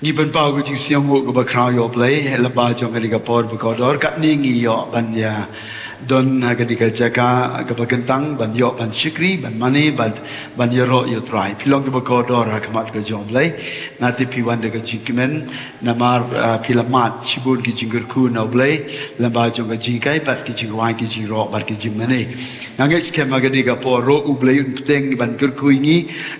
Ngi ban pau ko jing siang ho ko ba krao yo play lamba jong ka diga por ba ko dor kat ni ngi yo ban ya don ha ka diga jaka ka ba kentang ban yo ban shikri ban mani ban yo ro yo try pilong ka ba ko dor ha kamat ka jong play ngati pi wan de ka jikmen namar pilamat chibun ki jingger ku no play lamba jong ka jikai bat ki jing wai ki jing ro bat ki jing mani ngai skema ka diga por ro u play un teng ban ker ku ngi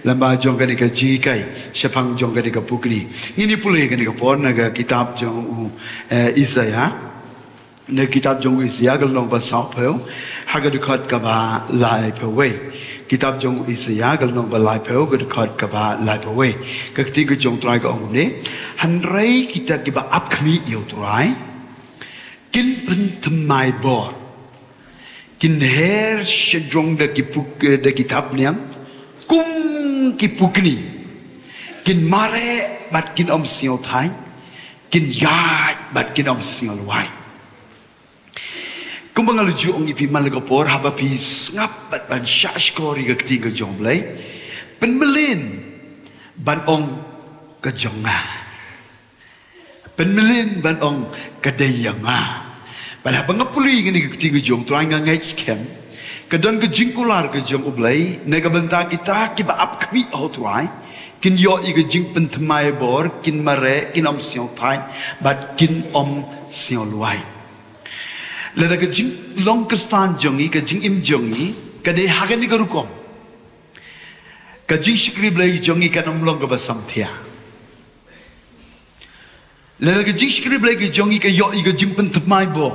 lamba jong ka diga jikai shapang jong ka diga pukni ini pulih kan ke pon naga kitab jong Isaya na kitab jong Isaya galong ba sao pheu haga dikhat ka ba lai pheu kitab jong Isaya galong ba lai pheu ga dikhat ka ba lai pheu ka ti ga jong trai ka ong ne han rai kita ki ba ap khmi yo trai kin pen thmai bor kin her she jong da ki puk da kitab niam kum ki pukni kin mare bat kin om siêu thái kin yai bat kin om siêu wai kung bangal ju ong ipi malagapor haba pi ngap bat ban shash kori ga kti ga jomblay pen melin ban ong ka jonga pen melin ban ong ka dayanga ban haba ngapuli ngani ga kti ga jom try nga ngai scam kadon ga jingkular ga jom ublay naga banta kita ki ba ap kmi ho try kin yo iga jing pen thmai bor kin mare kin om siong thai bat kin om siong luai la da jing long kristan jongi ka jing im jongi ka de hagen ga rukom ka jing shikri blai jongi ka nom long ga basam thia la da jing shikri blai ga jongi ka yo iga jing pen thmai bor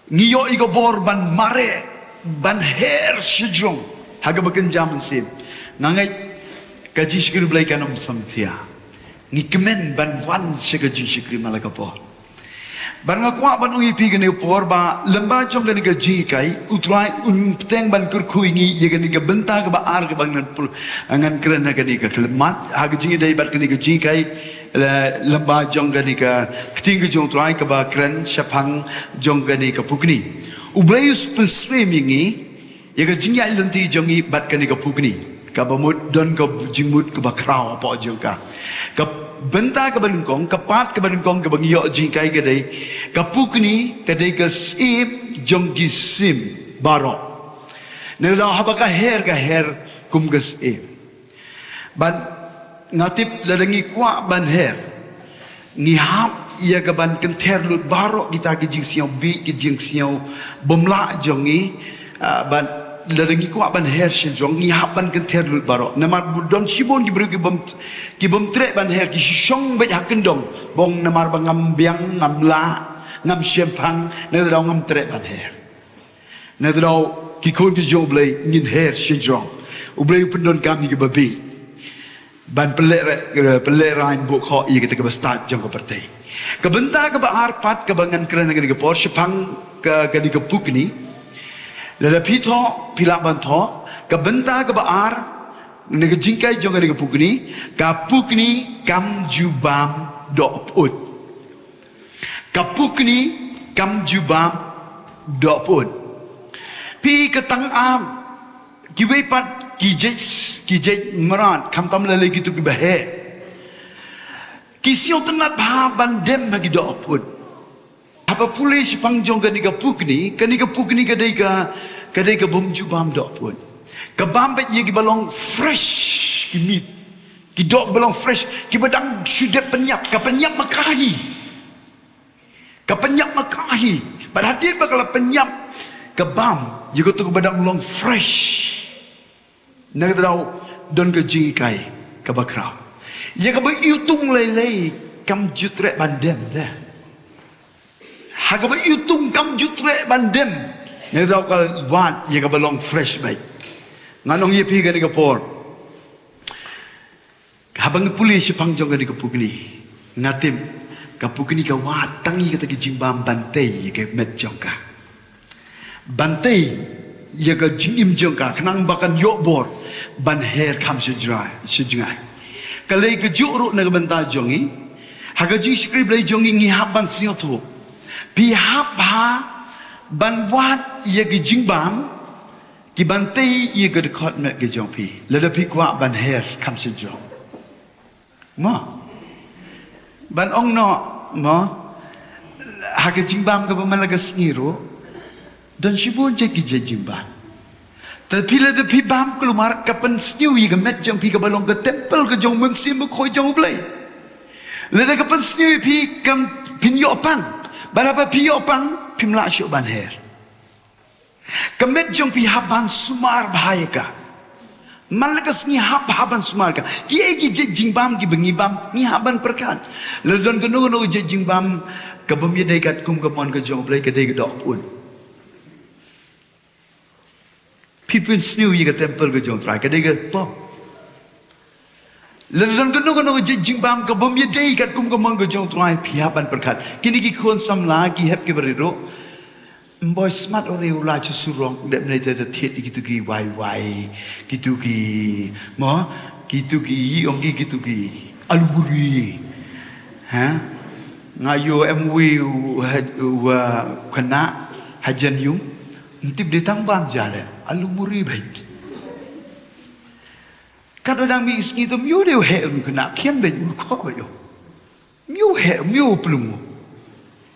ni yo iga bor ban mare ban her shijong haga bakan jaman sim nangai kaji shikri blai kanom samthia ni kemen ban wan shikaji shikri malakapo ban ngakwa ban ungi pi gani por ba lamba jong gani gaji kai utrai un teng ban kur khuingi ye gani ga benta ga ba ar ga bang nan pul angan kren gani ga selmat ha gaji dai bat gani gaji kai lamba jong gani ka kting ga jong trai ka ba kren shapang jong gani ka pukni ublayus pen streamingi ye ga jingya lanti jongi bat gani ka pukni kabamut don ka jingmut ka bakrao pa jongka ka benta ka balungkong ka pat ka balungkong ka bangyo jingkai ka dai ka pukni ka dai ka sim jonggi sim baro ne la haba ka her kum ka sim ban ngatip ladangi kwa ban her ni hap ia ka ban kan ter lut baro kita ka jing siau bi ka jing siau bomla jongi ban ladangi ko ban her she jong ni haban kan ter lut baro namar don shibon ki bom tre ban her ki shong ba haken dong bong namar bangam biang ngam la ngam shempang ne daw ngam tre ban her ne daw ki kon ki jong blai ngin her she jong u blai pendon kami ki babi ban pele rain bu kho i kita ka start jong ko partai ka benta ka ba ar pat ka bangan kren ngani ka por shepang ka di ka pukni lada pito pilak banto ka benta ka baar nega jingkai jonga nega pukni kam jubam do put ka pukni kam jubam do put pi ka tang am ki we pat ki je maran kam tam le gitu ki bahe ki sio tenat ba bandem bagi do put apa pulih si pangjong ka niga pukni ka dai ka bom jubam dok pun ka bambet ye ki balong fresh ki meat ki dok balong fresh ki badang sudah penyap makahi pada hadir bakal penyap ka bam ye ko tu badang long fresh nak tahu don ka jikai ka bakrau ye ka ba yutung lei kam jutre bandem dah hagaba yutung kam jutre bandem ne daw ka wat ye ka balong fresh bai nganong ye pi gani ka por habang puli si pangjong gani ka pugni ngatim ka pugni ka wat tangi ka tagi jimbam bantai ye ka met jongka bantai ye ka jingim jongka khnang bakan yo bor ban her kam sejrai kalai ka juru na banta jongi haga jing script lay jongi ngi haban sio tu pi hap ha ban wat ye ki jingbam ki bantai ye ka khot met ki jong pi la pi kwa ban her kam se jong ma ban ong no mo haga jimbam ka malaga sniro dan sibun je ki je jimbam tapi la de pibam keluar kapan sniu yi gamet jong pi ka balong ka temple ka jong mung sim ko jong blai la de kapan sniu pi kam pin yo pang barapa pi yo pang pimla syo ban her kamet jong pi haban sumar bahaya ka malagas ni haban sumar ka ki je jingbam ki bengibam ni haban perkan la don geno je jingbam ka bam ye dai kat kum ka mon ka jong blai ka dai ka dok pun people sniu yi ka temple ka jong trai ka dai ka pom la don geno je jingbam ka bam ye dai kat kum ka mon ka jong trai pi haban perkan kini ki khon sam la ki hep ki bari ro boy smart ore ula chu surong dem nei te thiet ki tu ki wai ki tu ki mo ki tu ki ong ki tu ki aluburi ha ngayo mwi wa khana hajan yung tip de tang bam jale alumuri bai kadang mi iski to myu de he un khana khem be un ko ba yo myu he myu plum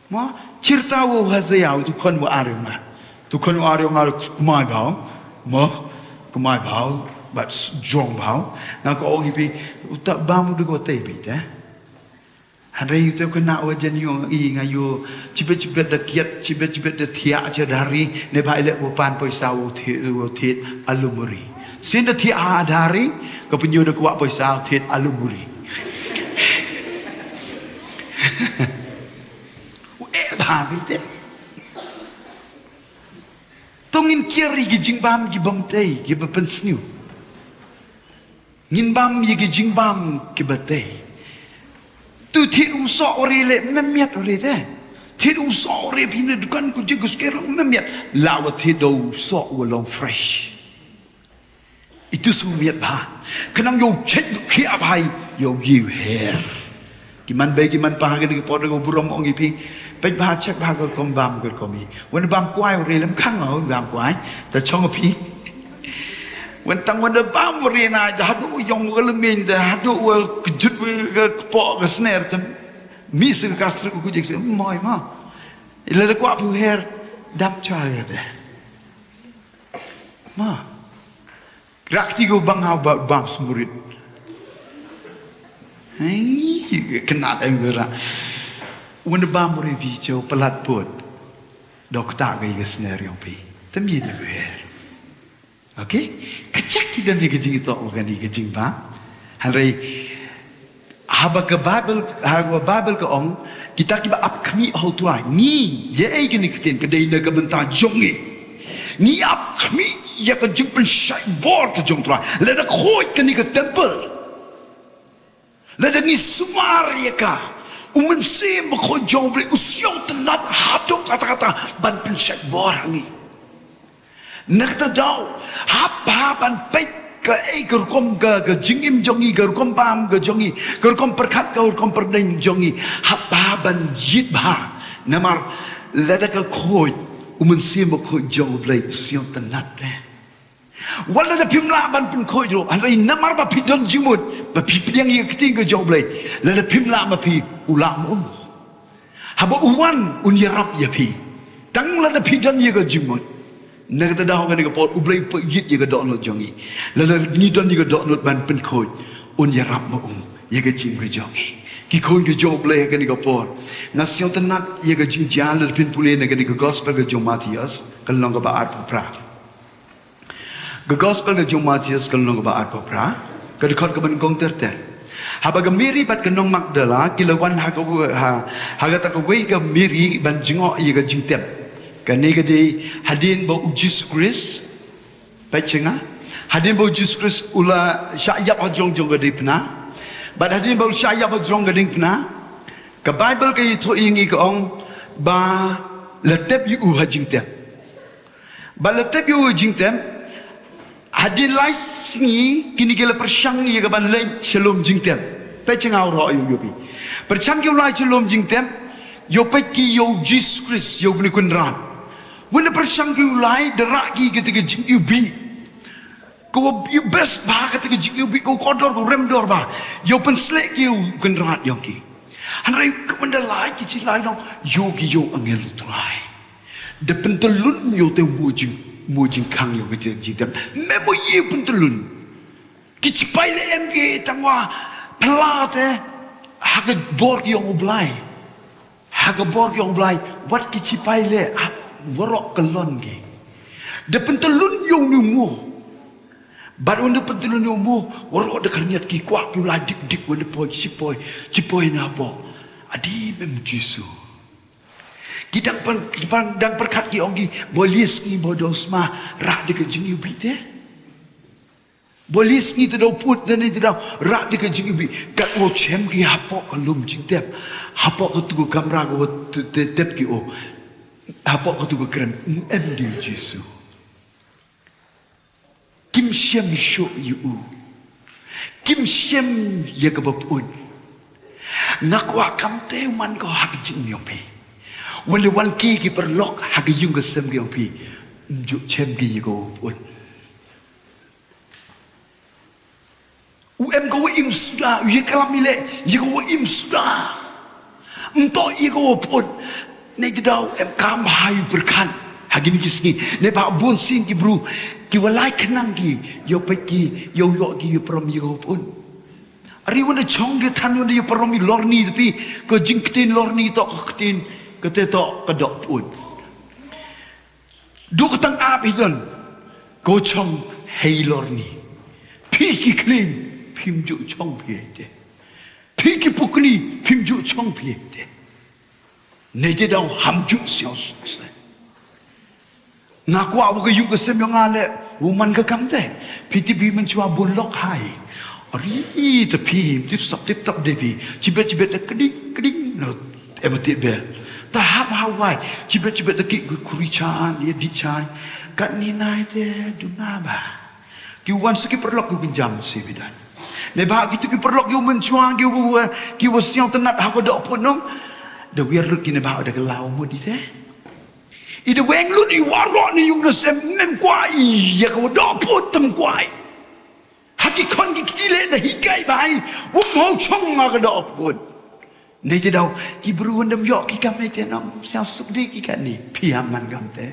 mo cerita wo hazayau tu kon wo arima tu kon wo arima kumai bau mo kumai bau but jong bau na ko ong pi uta bam du ko te pi te hari tu ko na wajan yo i ngayo cibet da kiat cibet da thia cha dari ne bai le wo pan poisa wo thit alumuri sin da thia dari ko penyu da ko poisa thit alumuri habite tongin kiri gi jingbam gi bamtei gi bapensniu ngin bam gi jingbam gi batei tu thit so ore le memiat ore te thit so ore pin dukan ku jigus kerong memiat lawa thit do so long fresh itu sumiat ba kenang yo chet khia bai yo you hair kiman bai kiman pa ga ni pod go burom ong piไปบ้าเช็คบ้าก็กลมบามก็กลมีวันบามกวายเรียนข้างเอาบามกวายแต่ช่องพี่วันตั้งวันบามเรียนอะไรฮัดดูยองก็ลืมมินแต่ฮัดดูว่าจุดก็ปอกก็สเนอร์แต่มีสิ่งกัสกูจะเสียมอยมากแล้วก็ผู้เฮร์ดับชายกันมารักที่กูบังเอาบามสมุริตเฮ้ยขนาดเองเลยละวันบามรีวิจปลัดปวดดอกตาก็ยังสเนอร์ยองพีแต่มีเดือดโอเคขจักที่เดินในกจิงต่อกันนี่กจิงบ้าอะไรฮาบกบาเบลฮาบาเบลก็องkita kiba ap kami au tuai ni ye ai kini kiten ke dei na ka benta jongi ni ap kami ya ka jimpen shai bor ke jong tuai le da khoi kini ke temple le da ni sumar ya ka umen sim ko jong ble usyong tenat hadok kata-kata ban pensyat borangi nakta daw hapa ban pek ke gerkom ke jingim jongi gerkom pam ke jongi gerkom perkat ke gerkom perdeng jongi hapa ban yitba namar lada ke khoi umen sim ko jong ble usyong tenat wala da pimla ban pun khoi ro anai namar ba pidon jimut ba pipdiang ye keting ke jong ble lada pimla ma pi ulam haba uwan unyarap ya pi tang la da pidon ye ke jimut nak ta dah kan ke pot ublai pe yit ye ke donot jongi la ni don ye ke donot ban pen khoi unyarap ma ye ke jim ke jongi ki khon ke jong ble ke ni ke pot nasion tenat ye ke jing jal le pin pule ne ke gospel ke jong Matius kan long ke ba art pra ke gospel ke jong Matius kan long ke ba art pra ke dekat ke ben kong ter habaga miri bat ke nong Magdala kilawan haga ta ke wei ke miri ban jingo ye ke jingtep ke ne ke di hadin bo Jesus Christ pa chenga hadin bo Jesus Christ ula syayap jong jong ke di pna bat hadin bo syayap jong ke ding pna ke Bible ke to ingi ke ong ba letep yu ha jingtep ba letep yu jingtep hadin lai singi kini kela persyang ye ke ban lai shalom jingtem pe changau ro yu pi persyang ke lai shalom jingtem yo pe ki yo Jesus Christ yo gni kun ran when persyang ke lai derak ki ketika jing yu bi ko yu best ba ketika jing yu bi ko kodor ko rem dor ba yo pen slek ki kun ran yo ki Hanrai kemanda lai kici lai dong yogi yo angel trai. De pentelun yo te mujing kang yo kici jidam. Memo ye pentelun. Kici pai le MG tangwa pelate haga borg yo oblai. Haga borg yo oblai wat kici pai le warok kelon ge. De pentelun yo numu. Baru anda pentelun yo mu warok de kerniat ki kuak yo la dik wanda poi cipoi na po. Adi mem Jesu. Kidang dang perkat ki ongi bolis ni bodos ma rak de kejing ubi te. Bolis ni te do put dan ni te do rak de kejing ubi kat wo chem ki hapok kalum jing tep. Hapok ko tu kamera ko tep ki o. Hapok ko tu keren em di Jesu. Kim shem shu yu. Kim shem ye ka bapun. Ngakwa kamte man ko hak jing yong pi. Wale wan ki perlok hak yung ka sem yong pi. Njuk chem ki ye ko pun. Em ko im sudah ye kalam ile ye ko im sudah.Ento ye ko pun. Ne gedau em kam hayu berkan. Hagini kisni ne ba bun sing ki bru ki walai kenang ki yo peki yo ki yo prom yo pun. Ari wanda chong ke tan wanda yo prom yo lorni tapi ko jingtin lorni to ketin kete to kedok pun. Du ketang api don ko chong hei lorni. Pi ki clean pim ju chong pi te. Pi ki pukni pim ju chong pi te. Ne je dau ham ju xiao su. Ngaku aku ke yung kesem yang ale woman ke kamte piti bi mencua bulok hai ari tapi tip tap devi cibet te keding no emati bel tahap hawai cibet te ki kurichan dia dicai kat ni nai te dunaba ki wan seki perlok ku pinjam si bidan ne ba gitu ki perlok ku mencua ki wasiang tenat ha ko dok punung de wir ki ne ba de kelau mu di te ida weng lut I warok ni yung nasem mem kwai ya ko do put tem kwai haki kon ki tile da hikai bai wo mo chong ma ko do put ne te dau ki bru ndam yo ki kam te nam sia suk di ki kan ni piam man gam te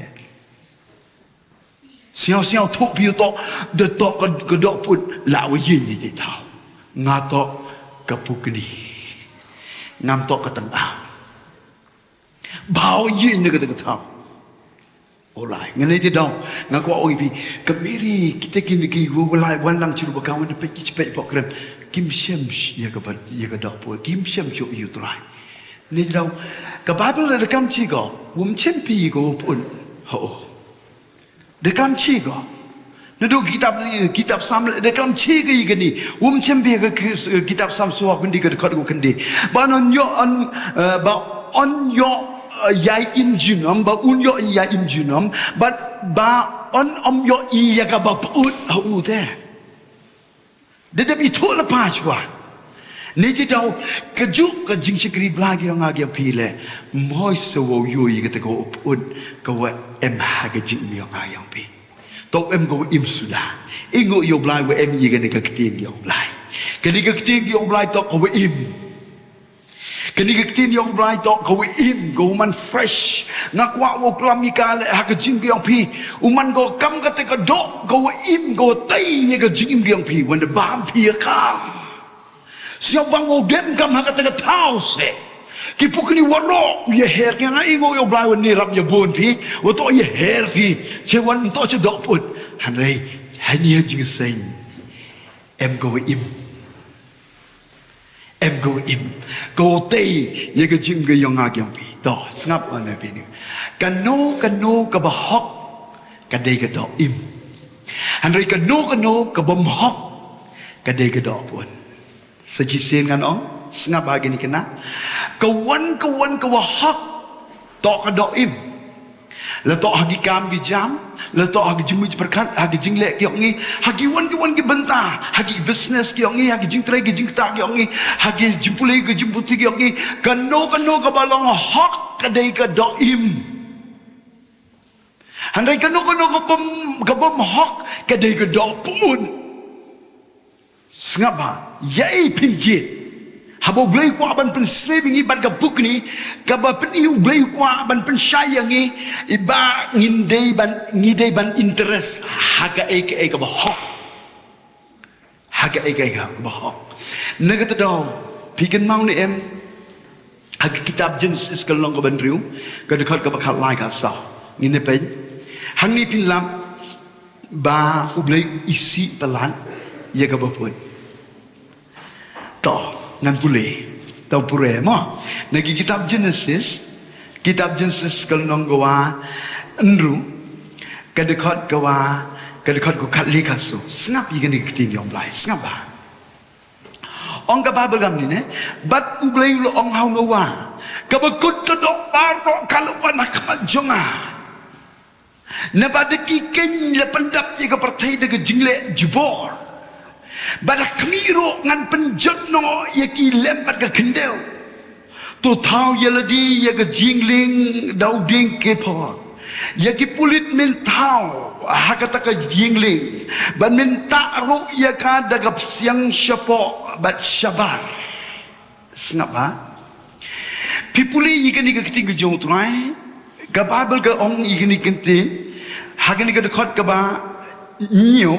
sia to pi to de to ko do put la wo yin ni te tau nga to ka pukni ngam to ka tang a bao yin ne ka tau Olai, nganai te dong, ngaku oi pi, kemiri kita kini ki walai walang ciru bakawan de peki cepet pok krem, kim shem ya ka dok po, kim shem chu yu trai. Ne te dong, ka Bible de kam chi go, wum chem pi go pun, ho. De kam chi go. Nado kitab sam de kam chi ga igani, wum chem pi ga kitab sam suwa kundi ga kod go kundi. Ba on yo yai im junam ba un yo yai im junam but ba on yo I ya ka ba put hu te de bi to la pa chwa ne ti dau ka ju ka jing sikri bla gi nga gi pi le moi so wo yu yi ka ko un ka wa em ha ga jing mi nga yang pi to em go im suda ingo yo bla wa em yi ga ne ka tin yo bla ka ni ka tin yo bla to ko im Kini ketin yang belai tok kau im kau man fresh ngakwa wo kelam ikale hak jing yang pi uman kau kam kate ka dok kau im kau tai ye ka jing yang pi when the bam pi ka siap bang wo dem kam hak kate ka tau se ki pukni waro ye her ke ngai go yo belai ni rap ye bon pi wo to ye her pi che wan to che dok put han rei hani jing sein em kau im em go im go te ye ga jing ga yong a kyang pi to ngap an pi ni kano ka ba hok ka de ga do im han ri kano ka bom hok ka de ga do pun sa chi sen kan ong ngap ba gini kena ka wan ka wa hok to ka do im la to hagi kam gi jam la to hagi jimu berkat hagi jingle ki ongi hagi wan ki benta hagi business ki ongi hagi jing trai ki jing ta ki ongi hagi jimpulai ki jimputi ki ongi kano ka balong hok ka dei ka do im handai kano ka bom hok ka dei ka do pun ngapa yai pinjit Habo blay kwa ban pen srebingi ban ka buk ni ka ba pen iu blay kwa ban pen sayangi iba ngidei ban interest haga ek ka ba hok haga ek ka ba hok naga ta do pikan mau ni em haga kitab Genesis ka long ka ban riu ka de khat ka ba khat lai ka sa ni ne pen hang ni pin lam ba u blay isi pelan ya ka ba pun to ngan pule tau pure mo nagi kitab Genesis kalau nonggawa enru kadekot gawa kadekot ko khat leka so snap yigani kitin yong blai snap ba ong ka babel gam ni ne bat ublai lo ong hau ngawa ka bakut ka dok paro kalau anak majonga na badaki ken le pendap ye ka partai de jingle jubor badak kemiro ngan penjotno ye ki lembat ke kendel tu tau ye ladi ye ke jingling dau ding ke por ye ki pulit men tau hakata ke jingling ban men ta ro ye ka dagap siang syapo bat syabar snapa pipuli ye ni ke ting ke jong trai ka babel ke ong ye ni kentin hagani ke dekot ke ba nyo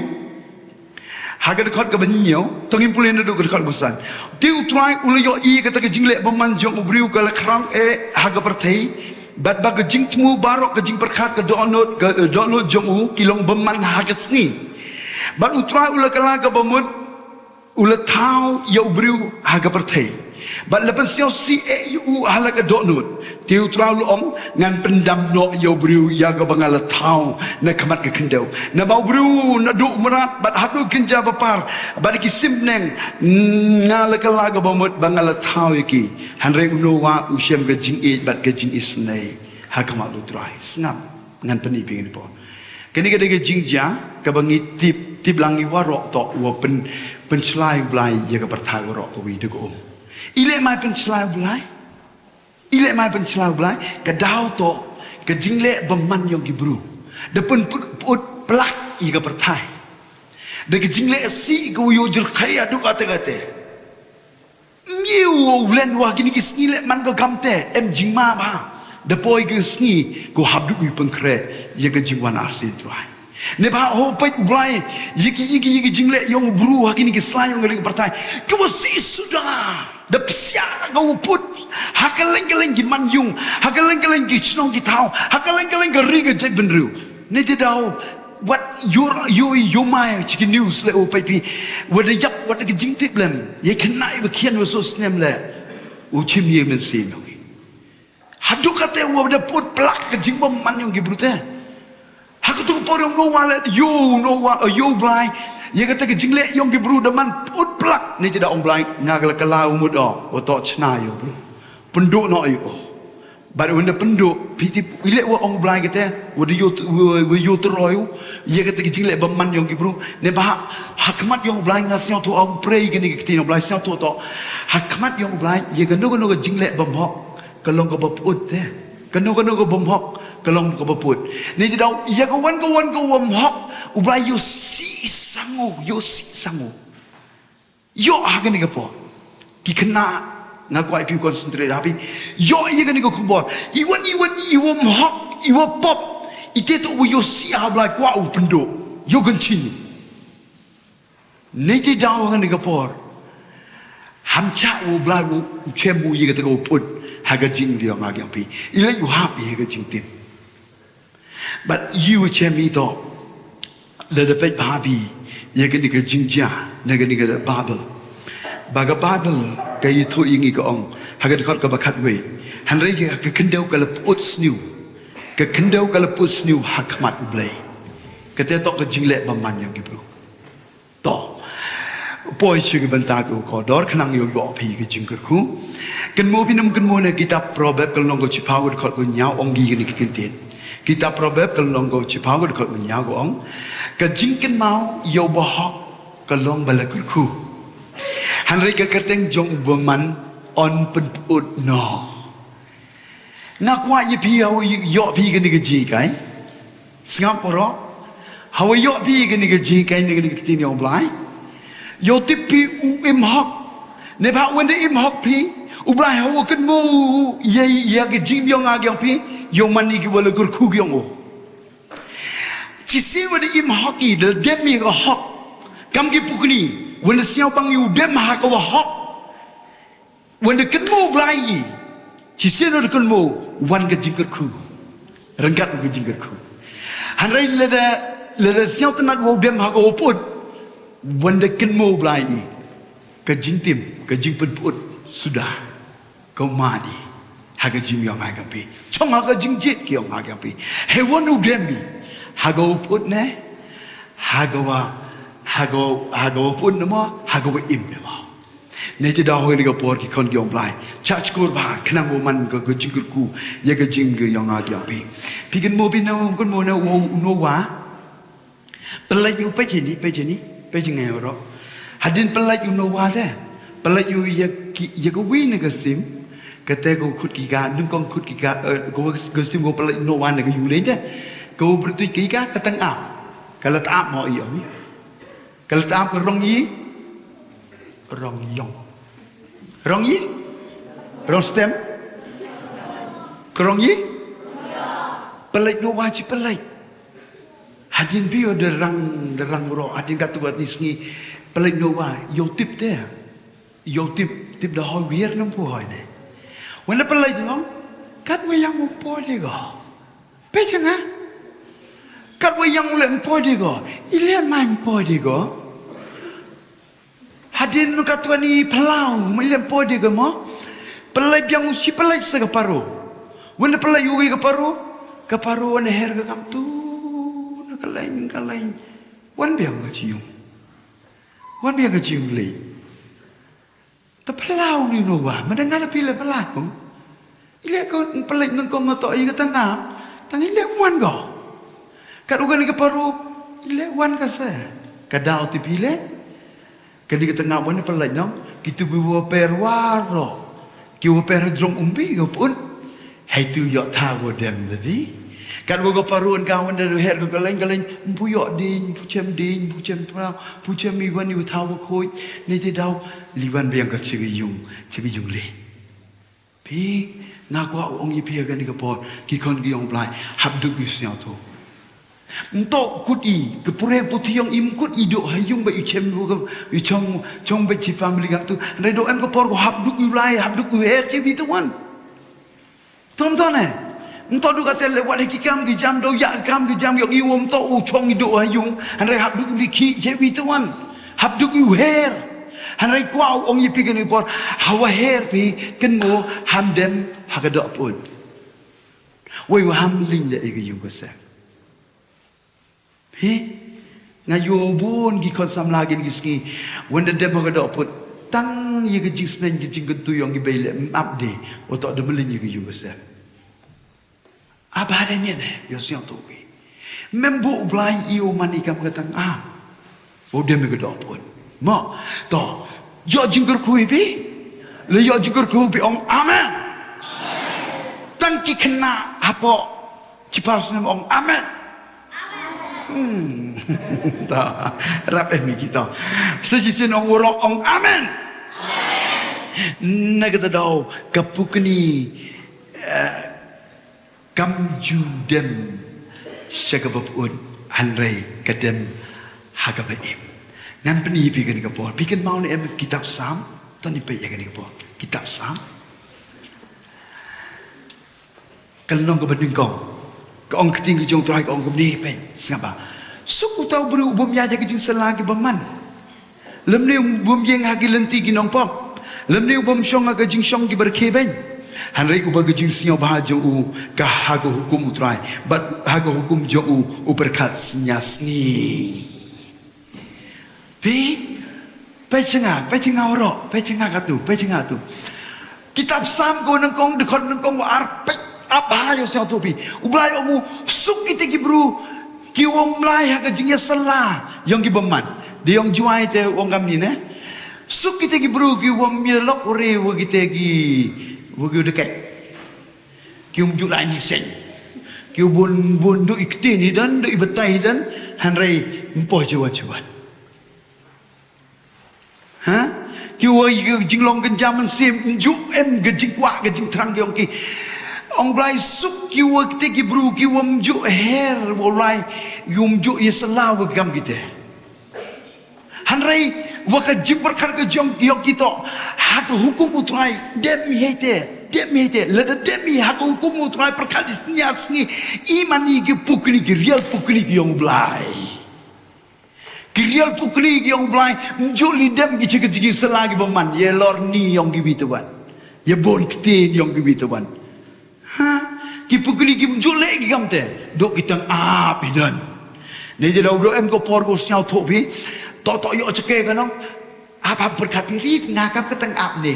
haga dekat ke benyo tongin pulin duduk dekat bosan ti utrai ulayo I kata ke jingle bemanjong ubriu kala krang haga pertai bat bag jing tmu barok ke jing perkhat ke donot jongu kilong beman haga sni bat utrai ula kala ke bemut ula tau ya ubriu haga pertai bat lepas siau si u hala ke donot ti utrai ula om ngan pendam no ya ubriu ya ke bangala tau na kamat ke kendau na bau ubriu na duk merat bat hadu kenja bapar bat ki simneng ngala kala ke bemut bangala tau ki hanre uno wa usiam ke jing bat ke jing isnai hakamat utrai snap ngan peniping ni po kini ke de jing ja ke bangi tip langi warok to wa pen slai blai ya ke perthai warok ko wi de ko ile mai pen slai blai ile mai pen slai blai ke dau to ke jingle beman yong gibru de pen put plak I ke perthai de ke jingle si ko yo jur khaya du kate niu len wa kini ki snile man ko kamte em jingma ba de poi ke sni ko habdu wi pengkre ye ke jingwan arsin tuai ne ba ho pe blai yiki jingle yong bru hakini ki slai yong ke perthai ko si sudah de psia go put hakaleng gi man yung hakaleng gi chnong gi thau hakaleng gi ri ge je benru ne ti dau what you my chicken news le o pi what the yap what the jing tip lem ye khnai be khian wo so snem le u chim ye men sim yong hadu kate wo de put plak ge jing bom man yong gi brute hakutu por yong no wala you no wa you blind ye kata ke jingle yong ki bru deman put plak ni tidak ong blai ngagal kala umut o to chna yo bru penduk no yo but when the penduk piti ile wo ong blai kata wo yo troyo ye kata ke jingle beman yong ki bru ne ba hakmat yong blai ngasyo to ong pray ke ni ke no blai syo to hakmat yong blai ye gano ke jingle bemhok kalong ko baput te gano ko bemhok kalong ko baput ni tidak ye ko wan hok ublai yo si sangu yo agani ke po ki kena ngakwa ipi concentrate habi yo ye gani ko kubor iwan hok iwa pop ite to yo si ablai kwa u pendo yo continue ne ti daw ngani ke por hamcha ublai u chemu ye ke ko put haga jing dia ngagyang pi ile you have ye ke jing tin but you chemi to le de pet babi ye ke ni ke jingja ne ke ni ke babel baga babel ke yi thu ingi ko ong ha ke khot ka bakhat we han re ke kendeu ka le put sniu ke kendeu ka le put sniu hakmat blai ke te to ke jingle ba man yang ki bro to poi chi ke banta ko dor khnang yo yo phi ke jing ke khu ken mo pinam ken mo ne kitab proverb kal nong ko chi phaw ko khot ko nyao ong gi ke ni ke tin kitab proverb kal nong ko chi phaw ko khot ko nyao ko ong ke jing ken mau yo bo hok ka long bala ku khu han re ke kerteng jong bo man on pen ut no nak wa ye phi yo phi ke ni ke ji kai sngap poro how yo phi ke ni ke ji kai ni ke tin yo blai yo tipi u im hok ในภาควันได้อิมฮอกพีอุบลายหัวกันมูยากจิมยองอาเกียงพียองมันนี่กิวเลกุรคูกยองโอที่สิ่งวันได้อิมฮอกอีเดเดมีก็ฮอกกำกิปุกนี่วันเสียวบังอยู่เดมหากว่าฮอกวันเด็กกันมูบลายที่สิ่งวันกันมูวันก็จิงกุรคูรังกัดก็จิงกุรคูฮันไรเลเสียวตนักว่าเดมหากว่าพูดวันเด็กกันมูบลายก็จิงติมก็จิงเป็นพูดsudah kau mati haga jim yang agak pi chong haga jing jit ki yang agak pi hewan udemi haga uput ne haga uput nama haga wa im nama ne ti dah hoi ni ka por ki kon ki ong blai cha chkur ba khnang wo man ko jing ku ya ga jing ge yang agak pi kan mo pi no kon mo na wo no wa pelai yu pe jini pe jingai ro hadin pelai yu no wa se pelai yu ya ko wi ne ka sim kata ko khut ki ga nung kong khut ki ga ko sim ko pelai no wan ne ka yu le je ko bertu ki ga ka tang ap kalau tak ap mo iyo ni kalau tak ap ko rong stem rong yi pelai no wan chi pelai hadin bio derang ro hadin ka tu at ni sngi pelai no wa yo tip te yo tip dah hoi biar nampu hoi ne. Wana pelai ngong kat we yang mo de go. Pe changa. Kat we yang le mo de go. Ile mai mo de go. Hadin nu kat ni pelau mo le mo de go mo. Pelai yang si pelai se ka paru. Wana pelai yu ka paru wana her ka kam tu na kalain. Wan biang ka cium le. Tapi pelau ni no wa, mendengar lebih le pelau. Ile ko pelik nang ko ngoto i ka tangap. Tang ile wan go. Kat ugan ni ka paru, ile wan ka sa. Ka dau ti pile. Ka di ka tangap wan pelik no, kitu biwa perwaro. Ki wa per drong umbi go pun. Hai tu yo tha wo dem tadi. Kat wo ko paruan kawan dari her ko kaleng mpuyok din pucem mi wan ni tha wo khoi ni ti dau liwan biang ka chigi yung le pi na ko ong yi pi ga ni ka por ki kon gi ong blai hab du bi siao to nto kut i ke pure puti yang im kut i do hayung ba i chem wo ka i chong ba chi family ga tu re do em ko por ko hab du yu lai hab du yu her chi bi tu wan tom to ne nto du kata lewat ki kam ki jam do ya kam ki jam yo iwom to u chong i do hayung an re hab du li ki che bi tu wan hab du yu her han rai kwau ong yi pi kan ni por hawa her pi kan mo ham dem hagado pun wei wa ham ling de ge yung ko sa pi nga yo bon gi kon sam la gi ski when the dem hagado pun tang yi ge jing snen gi jing tu yong gi bele up de o to de melin yi ge yung ko sa aba de ne yo siang to pi membu blai i o mani kam ka tang a o dem ge do pun mo to yo jinggur kui pi le yo jinggur kui pi ong amen tan ki kena apo cipas nem ong amen ta rap mi kita sesisin ong urok ong amen nagata dau kapukni kamju dem syakabapun hanrei kadem hagabaim ngan peni pi kan ka por pi kan mau ni em kitab sam tani pe ya kan ka por kitab sam kal nong ka banding kong ka ong keting ki jong trai ka ong ni pe sapa suku tau bru bom ya ja ki jing selagi baman lem ni bom yeng ha ki lenti ki nong pom lem ni bom shong ka jing shong ki berke ben han rei ubag jing sio ba jo u ka ha go hukum utrai but ha go hukum jo u berkat nyasniไปชงาroไปชงาkatu kitab sam ko nang kong de kon nang kong ar pe apa yo sa to pi ublai omu suk kiti ki bru ki wong mlai ha ka jingya sala yong ki beman de yong juai te wong kam ni ne suk kiti ki bru ki wong mi lok re wo kiti ki wo ki dekat ki um ju lai ni sen ki bun du ikti ni dan du ibetai dan han rei mpo juan ha kiwa iga jinglong genjaman sim njuk em gejing kwa gejing terang yong ki ong blai suk kiwa kite ki bru kiwa mjuk her bolai yum juk yeslaw gam kita hanrai waka jimper kar ke jong yong kita hak hukum utrai dem hete lada demi hak hukum utrai perkal isnyas ni imani ki pukni ki real pukni ki yong blai Kirial pukli yang belai muncul lidam ki cekik selagi beman ye lorni yang gibi tuan ye bon ktin yang gibi tuan ha ki pukli ki muncul lagi kamte dok kitang apidan ni je lau em ko por ko siau thok pi to yo cekik kan apa berkat pirit ngakam ketang ap ni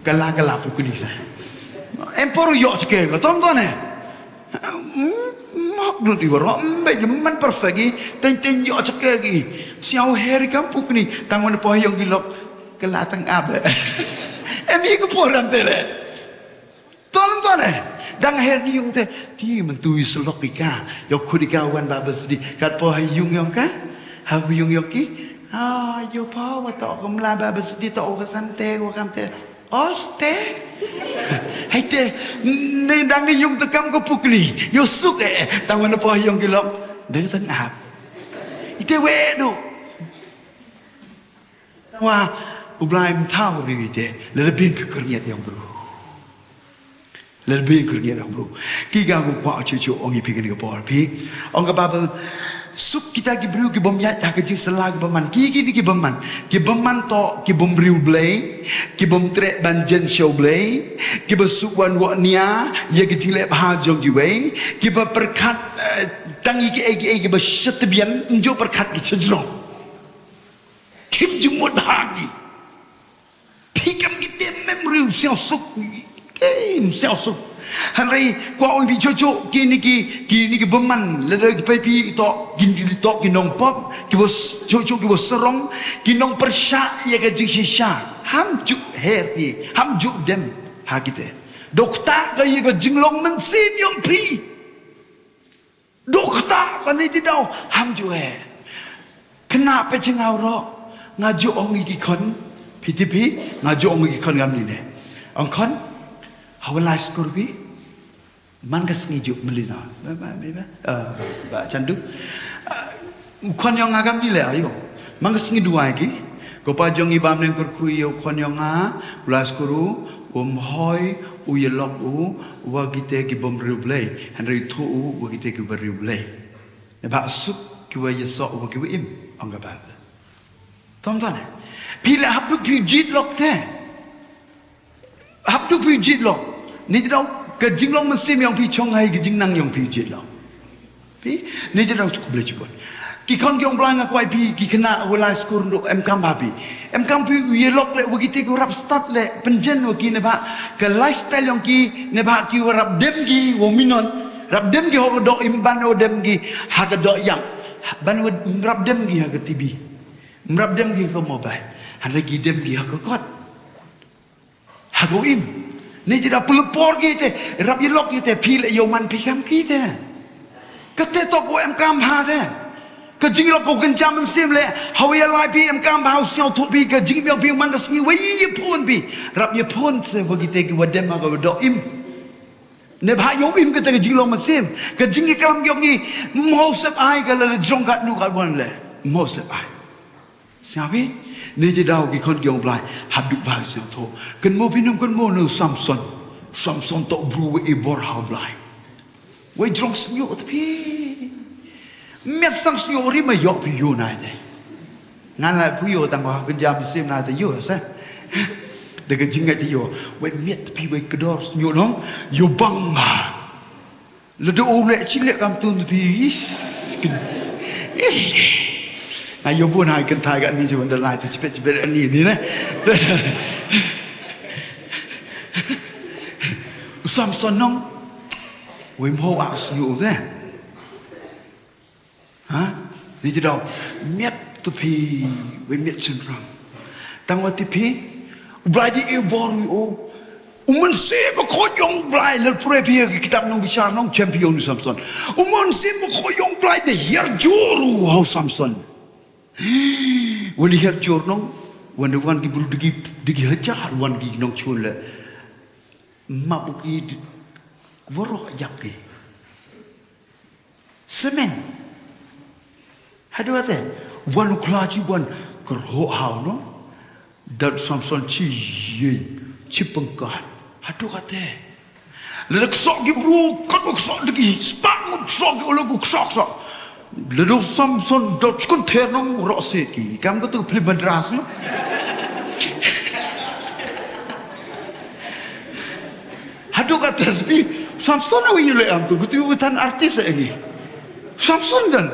kala pukli sa em por yo cekik ton mak dulu di warna mbak jeman perfect ten yo cekik siau hari kampung ni tangan apa yang gilok kelatang abe emi ke poram tele ton dang her ni yung te ti mentui selok ika yo kudikawan babas di kat po yung ka ha yung ki yo pa wa to kumla babas di to ka sante wa kamte oste hai te ni dang ni yung te kam ko pukli yo suk tangan apa yang gilok de tang ab ite we do wah ublai mtau rite lebih pikirnya yang bro lebih pikirnya yang bro kiga ko kwa chuchu ongi pikir ko por pi onga babel suk kita ki bru ki bom ya ka ji selag beman ki beman to ki bom riu blai ki bom tre banjen show blai ki besuk wan wa nia ye ki jing le ha jong ji wei ki ba perkat tangi ki ba shetbian njo perkat ki chjong kim jumut hagi pikam kita memory siao suk hanrai kwa oi bi jojo kini ki beman le pi to gin to kinong pop ki bos jojo ki bos serong kinong persya ya ka jing shisha ham ju happy ham ju dem ha kita dokta ka ye ka jinglong men sim yong pi dokta ka ni ti dau ham ju kenapa jengau ro ngaju ong iki kon pitipi ngaju ong iki kon ngam ni ne ong kon hawalai skurbi mangas ngiju melina ba candu kon yang ngagam ni le ayo mangas ngi dua iki ko pa jong ibam neng kurkui yo kon yang nga ulas kuru hoi uyelok wa gite ki bom rublei hanri thu wa gite ki bar rublei ne ba sup ki wa yeso wa ki im ong ga ba Tonton, bila habduk pijit lok te, habduk pijit lok, ni jadi ke jinglong mesim yang pijong hai ke jingnang yang pijit lok, pi, ni jadi cukup boleh cuba. Kikon yang belang aku pi, kikena walai skor untuk MKM babi, MKM pi yelok le, begitu ku rap start le, penjen waki neba, ke lifestyle yang ki neba ki rap demgi wominon, rap demgi hok dok imban o demgi hak dok yang, ban rap demgi hak tibi. Merap dem gi ko mobile handa gi dem gi ha ko kot ha go im ni jida pelupor gi te rap ye lok gi te phil yo man phikam gi te kate to ko em kam ha te ka jing lo ko kan jam sim le how ye lai pi em kam ha sio to bi ka jing myo bi man ka sngi we ye phun bi rap ye phun se bo gi te gi wadem ma ko do im ne bha yo im ka te jing lo man sim ka jing gi kam yo gi mo sep ai ka le jong gat nu ka bon le mo sep ai siapa ni je dau ki kon gyong blai habduk ba se tho kan mo pinum kan mo no samson to bru e bor ha blai we drong snyo tapi met sang snyo ri ma yo pi yo nai de ngan la pu yo tang ba kan jam sim na de yo sa de ga jinga de yo we met pi we kedor snyo no yo bang le de o le chi le kam tu pi ayo pun hai kan thai kan ni cuma dah lai tu cepet ni ne Samson nong we mo as you there ha ni je dau miet tu pi we miet chen rang tang wa ti pi blai di e boru o umun se mo ko yong blai le pre pi kitab nong bicara nong champion ni Samson umun se mo ko yong blai de yer juru how Samson when he heard jurnong Wanda wan ki buru digi hajar wan ki nong chule. Mabuki woro yapki. Semen. Hadu ate wan uklaji wan kerho hau no. Dan Samson chi pengkat. Hadu ate. Ledak sok ki bro kat sok digi spak muk sok ologu sok. Ledak Samson dot kon ternong rose ki. Kam ko tu pli madras no. Hadu kata sepi Samson awi yule am tu kutu utan artis lagi. Samson dan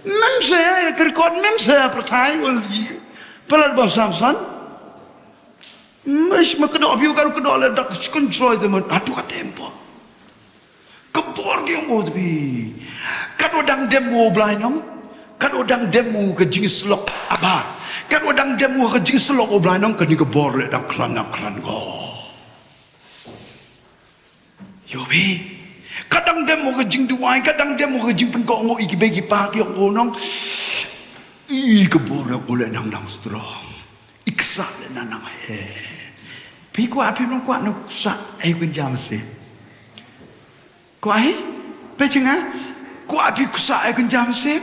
mem saya kerkon mem saya percaya wali pelal bang Samson mas makdo abiu kalau kdo le dak control teman hadu kata empo kebor dia mau tapi kado dang demo blainong kado dang demo ke jing slok apa kado dang demo ke jing slok blainong ke ni kebor le dang klan go Yobi, kadang demo ke jing duai, kadang demo ke jing pengkau ngo iki bagi pagi yang onong, kebor boleh nang strong, iksa le nang he. Pi ko api nong kuat nuk sa, kunjam se. Ko ai, pecenga, ko api kusa kunjam se.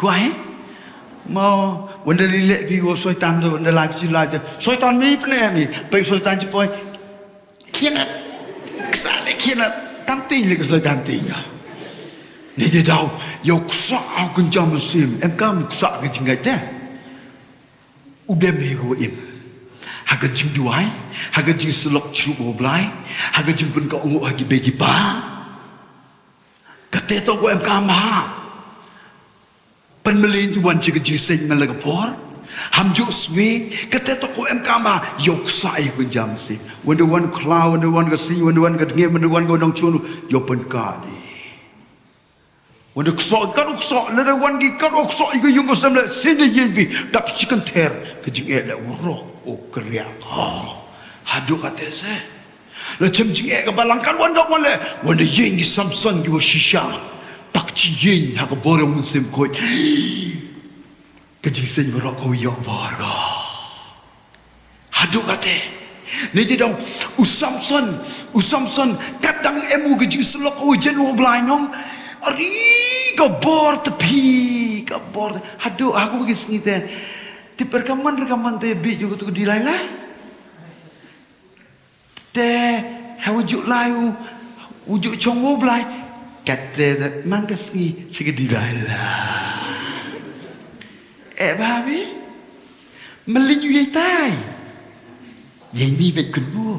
Ko ai, mau wanda lilek pi wo soitan tu, wanda lai pi lai tu, soitan mi pernah mi, pi soitan cepoi, kianat. Kesalahan kena tanting lagi kesalahan tanting. Ni dia tahu, yo kusak kencang musim, kam kusak ke jinggai teh. Udah mego im. Haga jing duai, haga jing selok cerup oblai, haga jing pun kau unguk hagi begi pa. Kata tu gua kam ha. Penmelin juan cik jing sen melagapor. Hamjuk swe kata toko kama yok sai kunjam si wanda wan klau wanda wan kasi wanda wan kadnge wanda wan godong chunu yo pen ka ni wanda ksok kan ksok le wan gi kan ksok igu yung sam le sin yin bi dap chicken ter ke jing le woro o kriya ha hadu kate se le chem jing ke balangkan wanda wan le wanda yin gi Samson gi wo shisha tak chi yin ha ko borong sim ko Kejing sen berok kau yok warga. Hadu kate. Ni dong Samson kadang emu kejing selok kau jenu blainong. Ari kabor tepi kabor. Hadu aku bagi sengite. Ti rekaman te bi juga tu di laila. Te hawujuk layu wujuk chongo blai. Kate mangkas ni segedi laila. Babi Melinyu yai tai Yai ni baik kenmu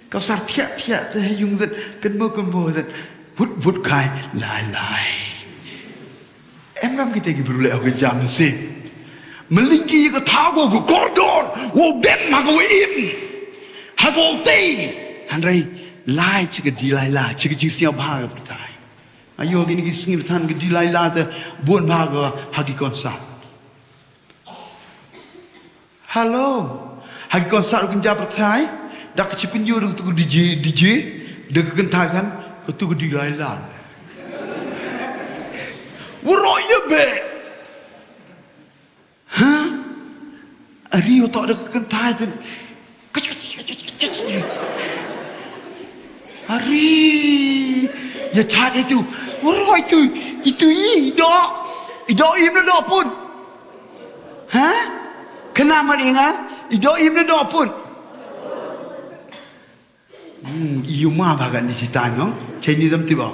Kau sar tiap-tiap tu yung dat kenmu dat Vut kai lai Em kita pergi berulai aku jam si Melingki ke tago ke kordor Wo dem mago im Hago te Handrai lai cik di lai cik siap bahag bertai Ayo gini singin tan ke dilai la te buat bahagia hagi konsat. Halo, hagi konsat ukin jabat thai, dak kecipin yo tu DJ, dak kentai kan, tu dilai la. Wurok ye be. Hah? Ario tak dak kentai tu. Ari, ya cat itu. Wah itu ido im na do pun. Ha? Kenapa ingat? Ido im na do pun. Iyo ma bagan ni citanya. Cini dam tiba.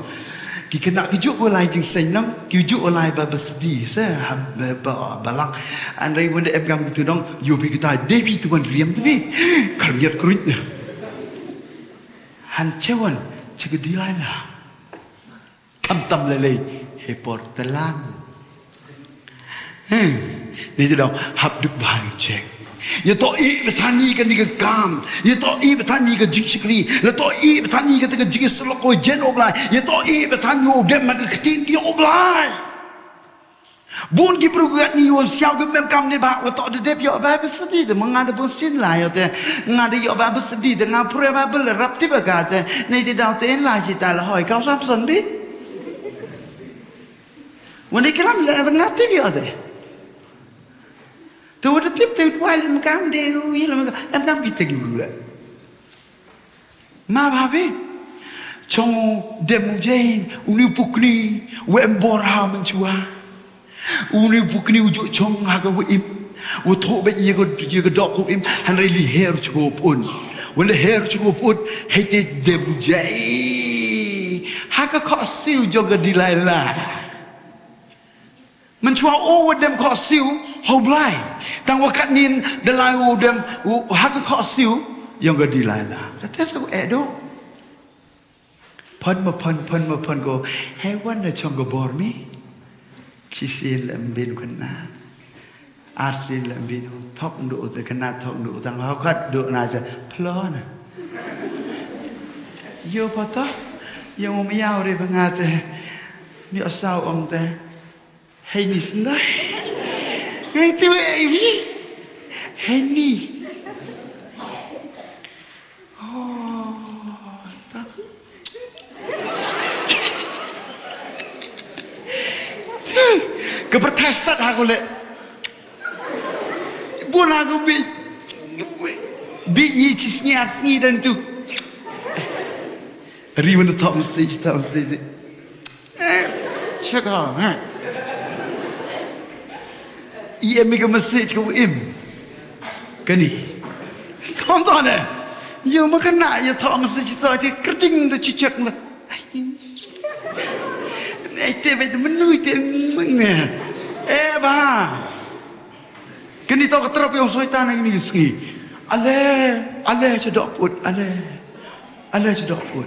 Ki kena kijuk olai jing senang, kijuk olai ba besdi. Saya balang. Andai wanda em gam itu dong. Yo bi kita debi tu ban riam tapi. Kerjat kerutnya. Hancewan cegedilai lah. Tam lelai hepor telang. Ni tu dah hab duk bahang cek. Ya to I bertani kan ni ke kam. Ya to I bertani ke jing sikri. Ya to I bertani ke tega jing seloko jen oblai. Ya to I bertani o dem mak ketin dia oblai. Bun ki perugat ni won siau ke mem kam ni ba wa to de dep yo ba besedi de mangada pun sin la yo te ngada yo ba besedi de ngapre ba bel rap ti ba ka te ni ti dau te la ci ta la hoi kau Samson bi Wani kelam le ngati bi ade. tu ada tip tu wai lam kam de wi lam am nam kita dulu lah ma babe chong dem jain uni pukni we embora menchua uni pukni ujuk chong ha ga im wo tho be ye go dok ko im han really hair chup un when the hair chup un hate dem jain ha ga kho siu jong ga dilala menchua o dem kho siu how blind tang wa kat nin de lai o dem ha ga kho siu jong ga dilala ta so edoพันมาก็ให้วันเดชงก็บอร์มีคิดสิลำบินคนน่าอาร์สิลำบินทอกดูแต่ขนาดทอกดูตั้งเขาคัดดูน่าจะพลอนะโยพอต่อยังไม่ยาวเลยบางอาแต่นี่เอาสาวองแต่ให้นี่สิได้ไงตัวเองพี่ให้นี่ke protestan aku le pun aku bi yi cisni asni dan tu riwan the top message check out ia mega message ko im kani tonton eh yo makan nak ya top message tu ti kerding tu cicak tu Ite betul menui temengnya, bah, kini tahu keterap yang syaitan ini segi, ale cedok put, ale cedok put.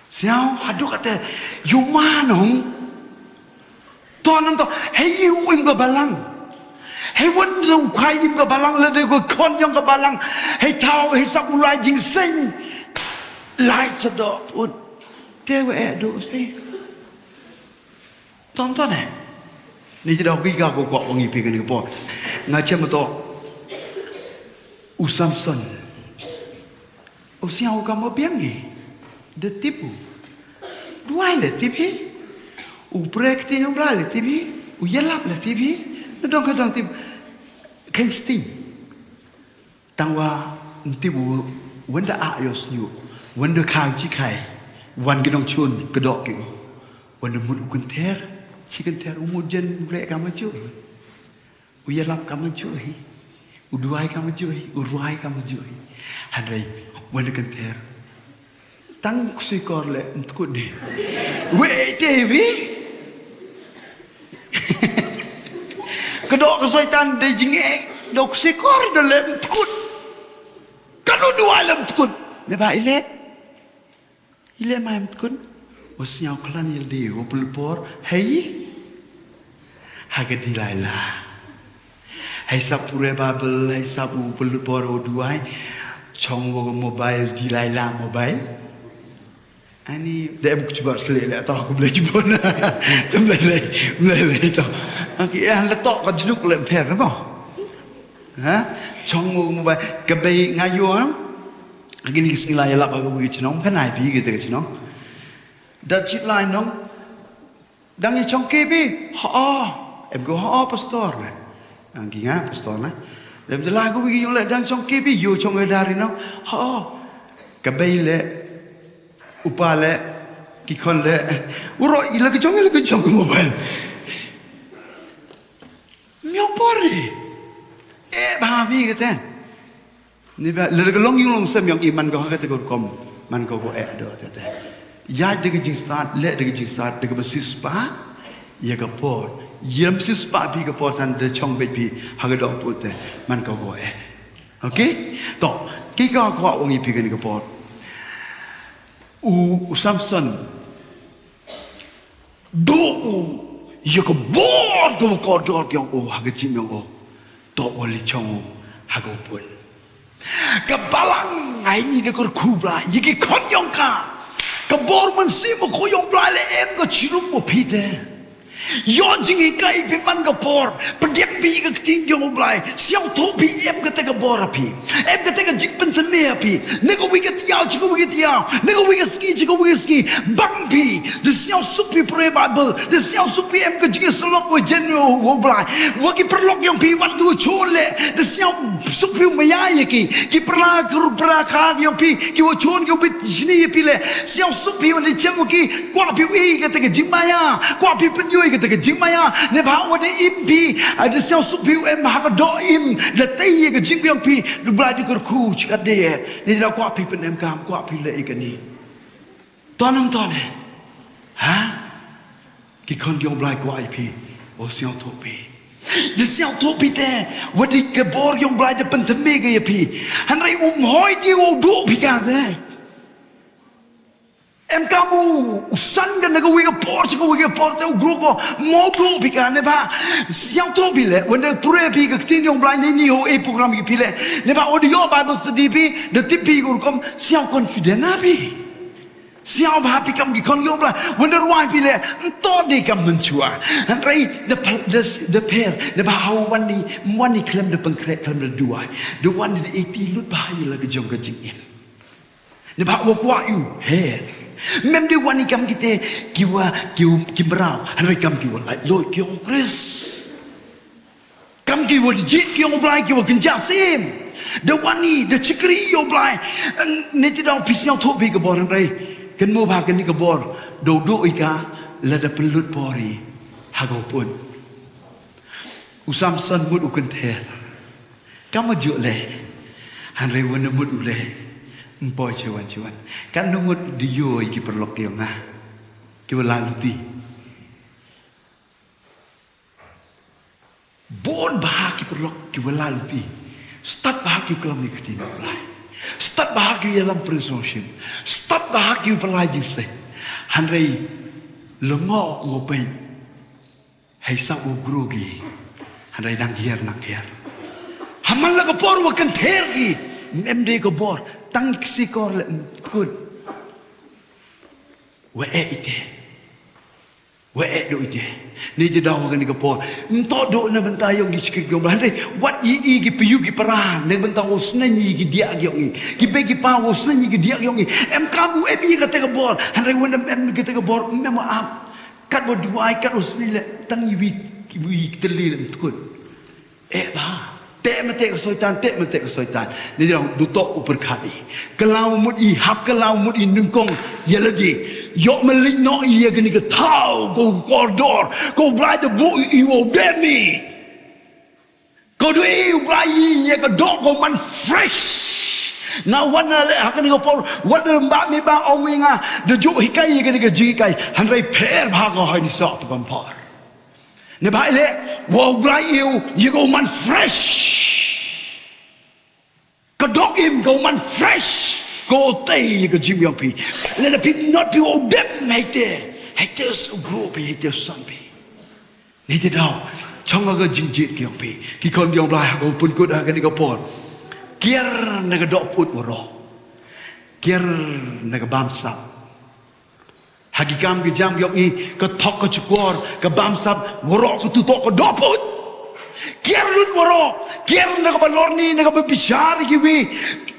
Siapa hadu kata, yumanong, tuan tu, hei uim ke balang, hei wan tu kaim ke balang, lede ke konyong ke balang, hei tahu hei sapulai jingseng, lai cedok put, tewe edo sih. Tonton eh, ni jadi aku ikut aku kau wangi pergi ni apa? Ngaji macam Samson, usia aku kamu biang ni, dia tipu, dua le tipu, break ti yang berlalu tipu, yelap le tipu, kadang tipu, kensting, tangwa tipu, wanda ayos nyu, wanda kau cikai, wan gedong cun kedok kau, wanda mud kunter. Chicken ter umujan boleh kamu cuy, uyalap kamu cuy, uduai kamu cuy, uruai kamu cuy, hadai wanda ter, tang kusikor le untuk deh, weh TV, kedok kesulitan deh jingek, dok kusikor dalam untuk, kalau dua dalam untuk, lepas ile main untuk. Usnya uklan yeldi, upulpor, hei, haget hilailah, hei sapure babel, hei sapu upulpor oduai, chong wo mobile hilailah mobile. Ani, dah aku cuba sekali lah, tahu aku boleh cuba na, tu boleh tu. Okay, letak kat jenuk lempar, apa? Ha, chong wo mobile, kebaik ngayuan, lagi ni singlai lap aku begitu nong, kan naik pergi gitu nong. Dah cik lain dong, dangi congke bi, em go pastor lah, angki pastor lah, dem tu lagu pergi yang le dang congke bi, yo congke dari dong, kabai le, upa le, kikon le, urut lagi congke mobile, miopori, bahabi kata, ni le long yung sem yang iman kau kata kau kom, man kau do kata. Ya dega jingstat, le dega jingstat, dega bersispa, ya kapor, yam sispa pi kapor tan de chong bet pi hagadok puteh, man kau boy, okay? To, kita kau wangi pi kini kapor, Samson, ya kapor tu kau yang hagajim yang to wali chong hagopun, kebalang ini dekor kubla, yiki konyong ka. Kebor mensi mo koyong blale em ko chirup mo pite Yo jingi kai pi man ka por pedem bi ka tin jong blai siao to pi em ka te ka bor api em ka te ka jik pen tame api ne ko wi ka tiao chi ko wi ka tiao ne ko wi ka ski chi ko wi ka ski bang pi de siao sup pi pre bible de siao sup pi em ka jik slok wo general wo blai wo ki perlok yong pi wat du chole de siao sup pi ma ya ye ki pra kha yong pi ki wo chon ki bit jini pi le siao sup pi wo le chem ki kwa pi wi ka te ka jik ma ya kwa pi pen yo kita ke jingmaya ne bawa de impi ada siang supiu em hak do im le tei ke jingbiang pi du blai di kurku chikat de ne da kwa pi pen em kam kwa pi le ikani tonam tone ha ki kon gyong blai kwa pi o siang to pi de siang to pi te wadi ke bor yong blai de pen teme ke pi han rai hoi di o do pi ka de em kamu usan kan naga wiga por te grupo modo bika ne ba siang to bile when the pure pi ka tin yong blind ni ho e program ki pile ne ba audio bible study pi the tipi gur kom siang confident na pi siang ba pi kam ki kon yong blind when the wine pile to de kam menchua and rai the pair ne ba how one ni klem de pengkrek klem de dua the one the 80 lut ba yi la ke jong ka jing in ne ba wo kwa yu he mem de wani kam kite kiwa kimbrau hanai kam kiwa lai loi kiong kris kam kiwa jit kiong blai kiwa kenjasim de wani de chikri yo blai ne ti dau pisiao tho bi ka bor rai ken mo ba ken ni ka bor do ika la da pelut pori hago pun usam san mut ukun the kam ju le han rai wan mut u le Boy cuan kan nungut diyo iki perlok yang ah kiwa laluti bon bahaki perlok kiwa laluti start bahaki kelam nikti nolai start bahaki dalam presumption start bahaki pelajin se hanrei lengo ngopen hai sa u grogi hanrei nang hiar hamal la ko por wa kan thergi memde ko bor tang sikor le kun we ite do ite ni je daw kan ko por nto do na benta yong gi chik yong blai what yi gi piyu gi para ne benta wo sna ni gi dia gi yong gi be gi pa wo sna ni gi dia yong em kamu em yi ka te ko bor han re won em gi te ko bor me mo ap kat bo duai kat wo sni le tang yi wi teli le kun ba te mate ko soitan ni dong du to uper khadi kalau mut I hap kalau mut I nungkong yeladi yo meling no I gani ka thau go corridor go blai the bu I wo demi go do I blai ye ka do go man fresh now one hakani go por what the ba mi ba ominga the ju hikai gani ka jikai hanrai pher bha go hai ni so pan por ne bhai le wo blai you go man fresh Kadok im go man fresh go tay go jim yong pi let the people not be all them hate so group hate some pi ni te dau chong ga jing jit yong pi ki kon yong bla go pun ko da ga ni go por kier na ga dok put woro kier na ga bam sam hagikam gi jam yong I ka thok ka chukor ka bam sam woro ko tu to ko dok put kier lut woro kier na ka balorni na ka bichar gi wi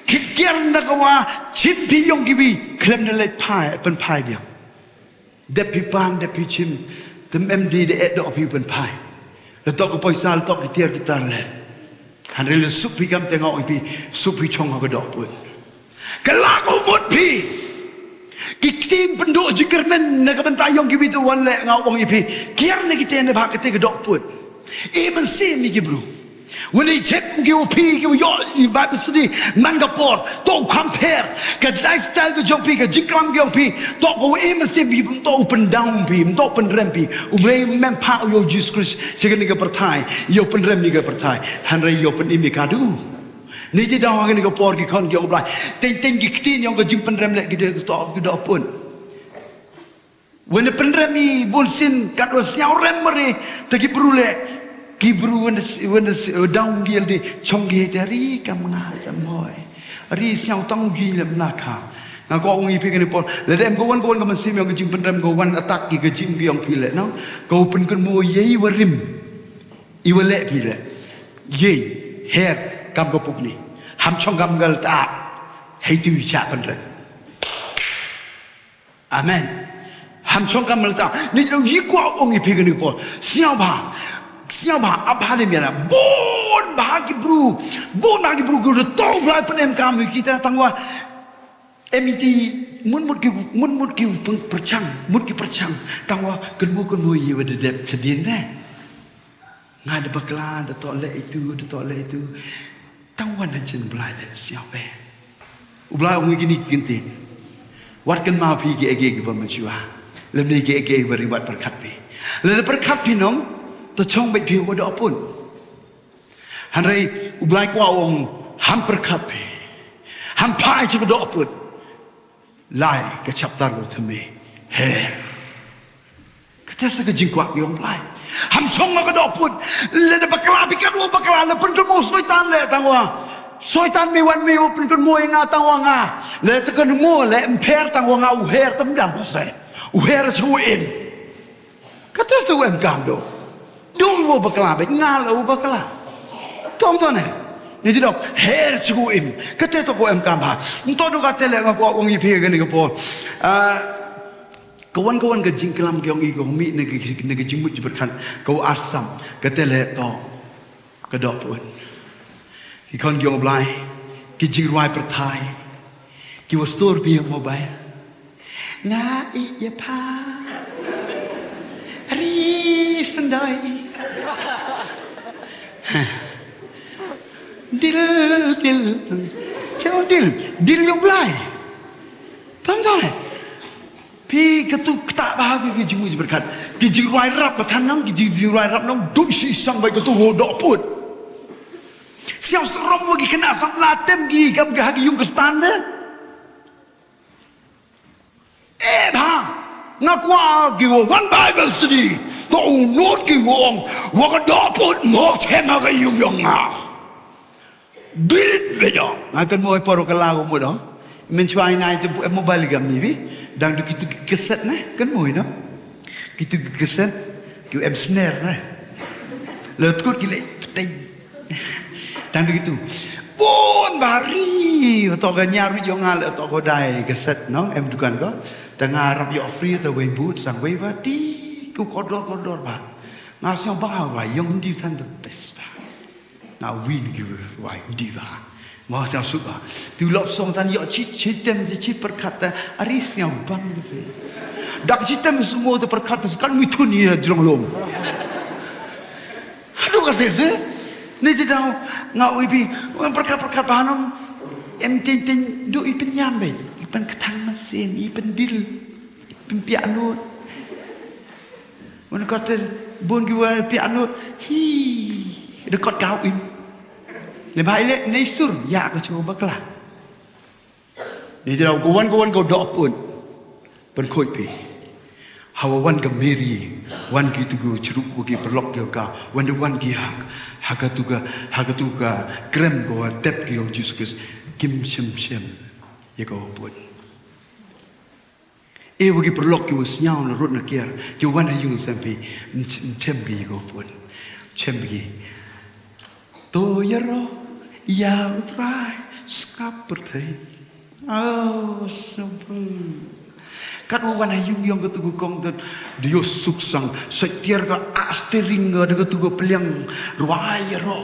kier na ka wa chimpi yong gi wi klem na le pai pen pai biang de pi pan de pi chim the md de et do pi pen pai le to ko poisa le to ki tier ki tar le han re le sup pi kam te ngo pi sup pi chong ka do pun ka la ko mut pi ki tin pendo jingermen na ka banta yong gi wi to wan le ngau ong pi kier na ki te ne ba ka te ka do pun even see me gi bro when he check gi o pi gi yo Bible study man ga por to compare ka lifestyle ga jong pi ka jikram gi pi to ko even see bi to open down pi to open rem pi u bre men pa yo Jesus Christ second ga perthai yo open rem ni ga perthai han re yo open imi ka du ni ji daw ga ni ga por gi kon gi oblai ten gi ktin yo ga jing pen rem le gi de to gi do pun when the pen rem ni bol sin ka do syau rem mari te gi brule Kibru when the down gil de chong ge dari kam nga tam boy ri siao tong gi lem na kha ngaku ong ipi kan pol le dem ko wan man sim yang jing pendam ko wan attack ki jing ki yang pile no ko pen kun mo ye warim I wale pile ye her kam ko pukni ham chong gam gal ta hay tu cha pendam amen ham chong gam gal ta ni lo yi kwa ong ipi kan pol siapa apa ni mana bon bahagi bro ko to blai penem kami kita tangwa emiti mun ki percang tangwa kenmu ye wada dep sedin dah ngada bakla da tolek itu tangwa na jen blai le siapa ublai ong gini kintin wat kan mau pi ge ba menjua lem ni ge beri wat berkat pi le berkat pi nong to chong bai pi wada apun hanrai ublai kwa ong ham berkat pi ham pai je wada apun lai ke chapter lo thme her kata sa ke jingkwak yong lai ham chong ma ka do put le de bakla bi ka do bakla le pun mo soitan le tangwa soitan mi wan mi pun mo nga tangwa nga le te kan mo le emper tangwa nga u her tam dam sa u her su in kata sa wen kam do wo bakla bi nga lo bakla tom to ne ni dok her chu im kate to ko em kam ha to do ka tele nga ko ong ipi ga ni ko po kawan ga jingklam ge ong i go mi ne ge jimut berkan ko asam kate le to ka do pun ki kon ge ong blai ki jingwai perthai ki was store bi mobile nga I ye pa ri sandai dil cakap dil yang belai tahu pi ketu tak bahagia ke jimu berkat ke jirai rap bertanam ke jirai rap nang duk si sang baik ketu hodok pun siang seram lagi kena sam latem gi kam ke hagi yung ke standar bang ngakwa gi one bible study to not gi wong wa ka do pun mo chen ga yung bilit bejo akan mo poro kala ko mo do men chwai nai tu mobile gam ni bi dang du kitu keset na kan mo no kitu keset ki em snare na le tkut ki le tai dang du kitu bon bari to ga nyar yo ngal to ko dai keset no em dukan ko tengah arab yo free to we boot sang we wati ku kodor ba ngasio ba wa yong di tan the best now win give why diva mau sang suka tu lop song tan yo chi tem chi perkata aris yang bang dak chi tem semua tu perkata kan mitun ya jrong lom aduh kasih ni tidak ngau ibi perkata bahanong em tin do ipen nyambe ipen ketang mesin ipen dil ipen piano mun kata bon giwa piano hi dekat kau in le bai le nei sur ya ko chu bakla ni dau ko wan ko do pun pen khoi pi hawa wan ka meri wan ki tu go chru ko ki perlok ki ka wan de wan ki hak tu ka krem ko tep ki o Jesus kim shem ye ko pun e wo ki perlok ki was nyau na rut na kier ki wan ayung sampai chem ki ko pun chem ki to yero ya utrai skap pertai oh sempun kat wana yung yang ketugu kong dan dia suksang setiar ka astering ga de ketugu peliang ruai ro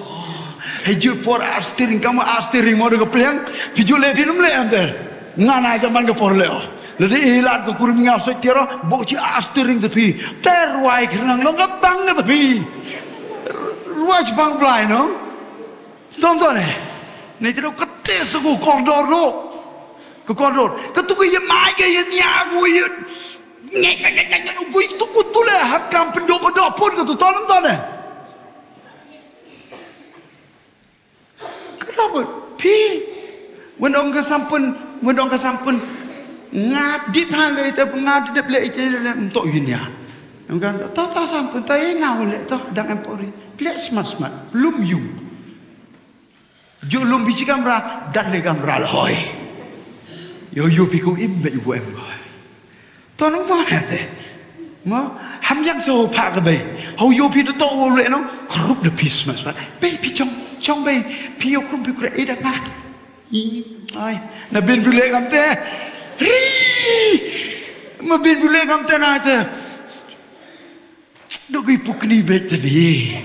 heju por astering kamu astering mo de peliang pijo le film le ande ngana zaman ke por le le ilat ko kurum nga setiar bo chi astering de pi ter ruai krenang lo ga bang de pi ruai bang blai no tonton ni tidak ketes aku koridor lo ke koridor ketuku ye mai ke ye nyagu ye ngek ku itu kutule hakam pendok pun ke tu tonton kenapa pi wendong ke sampun ngadip hal itu ngadip le itu untuk yunya kan tak sampun tak ngau le toh dang empori plek smart belum you julum biji kamera dan le kamera hoi yo piku im be ibu em boy to nong to ne te mo ham yang so pa ka be how yo pi to le no group the peace mas be pi chong be pi yo krum pi kre ida na ai na bin bu le kam te ri ma bin bu le kam te na te do gi pukni be te bi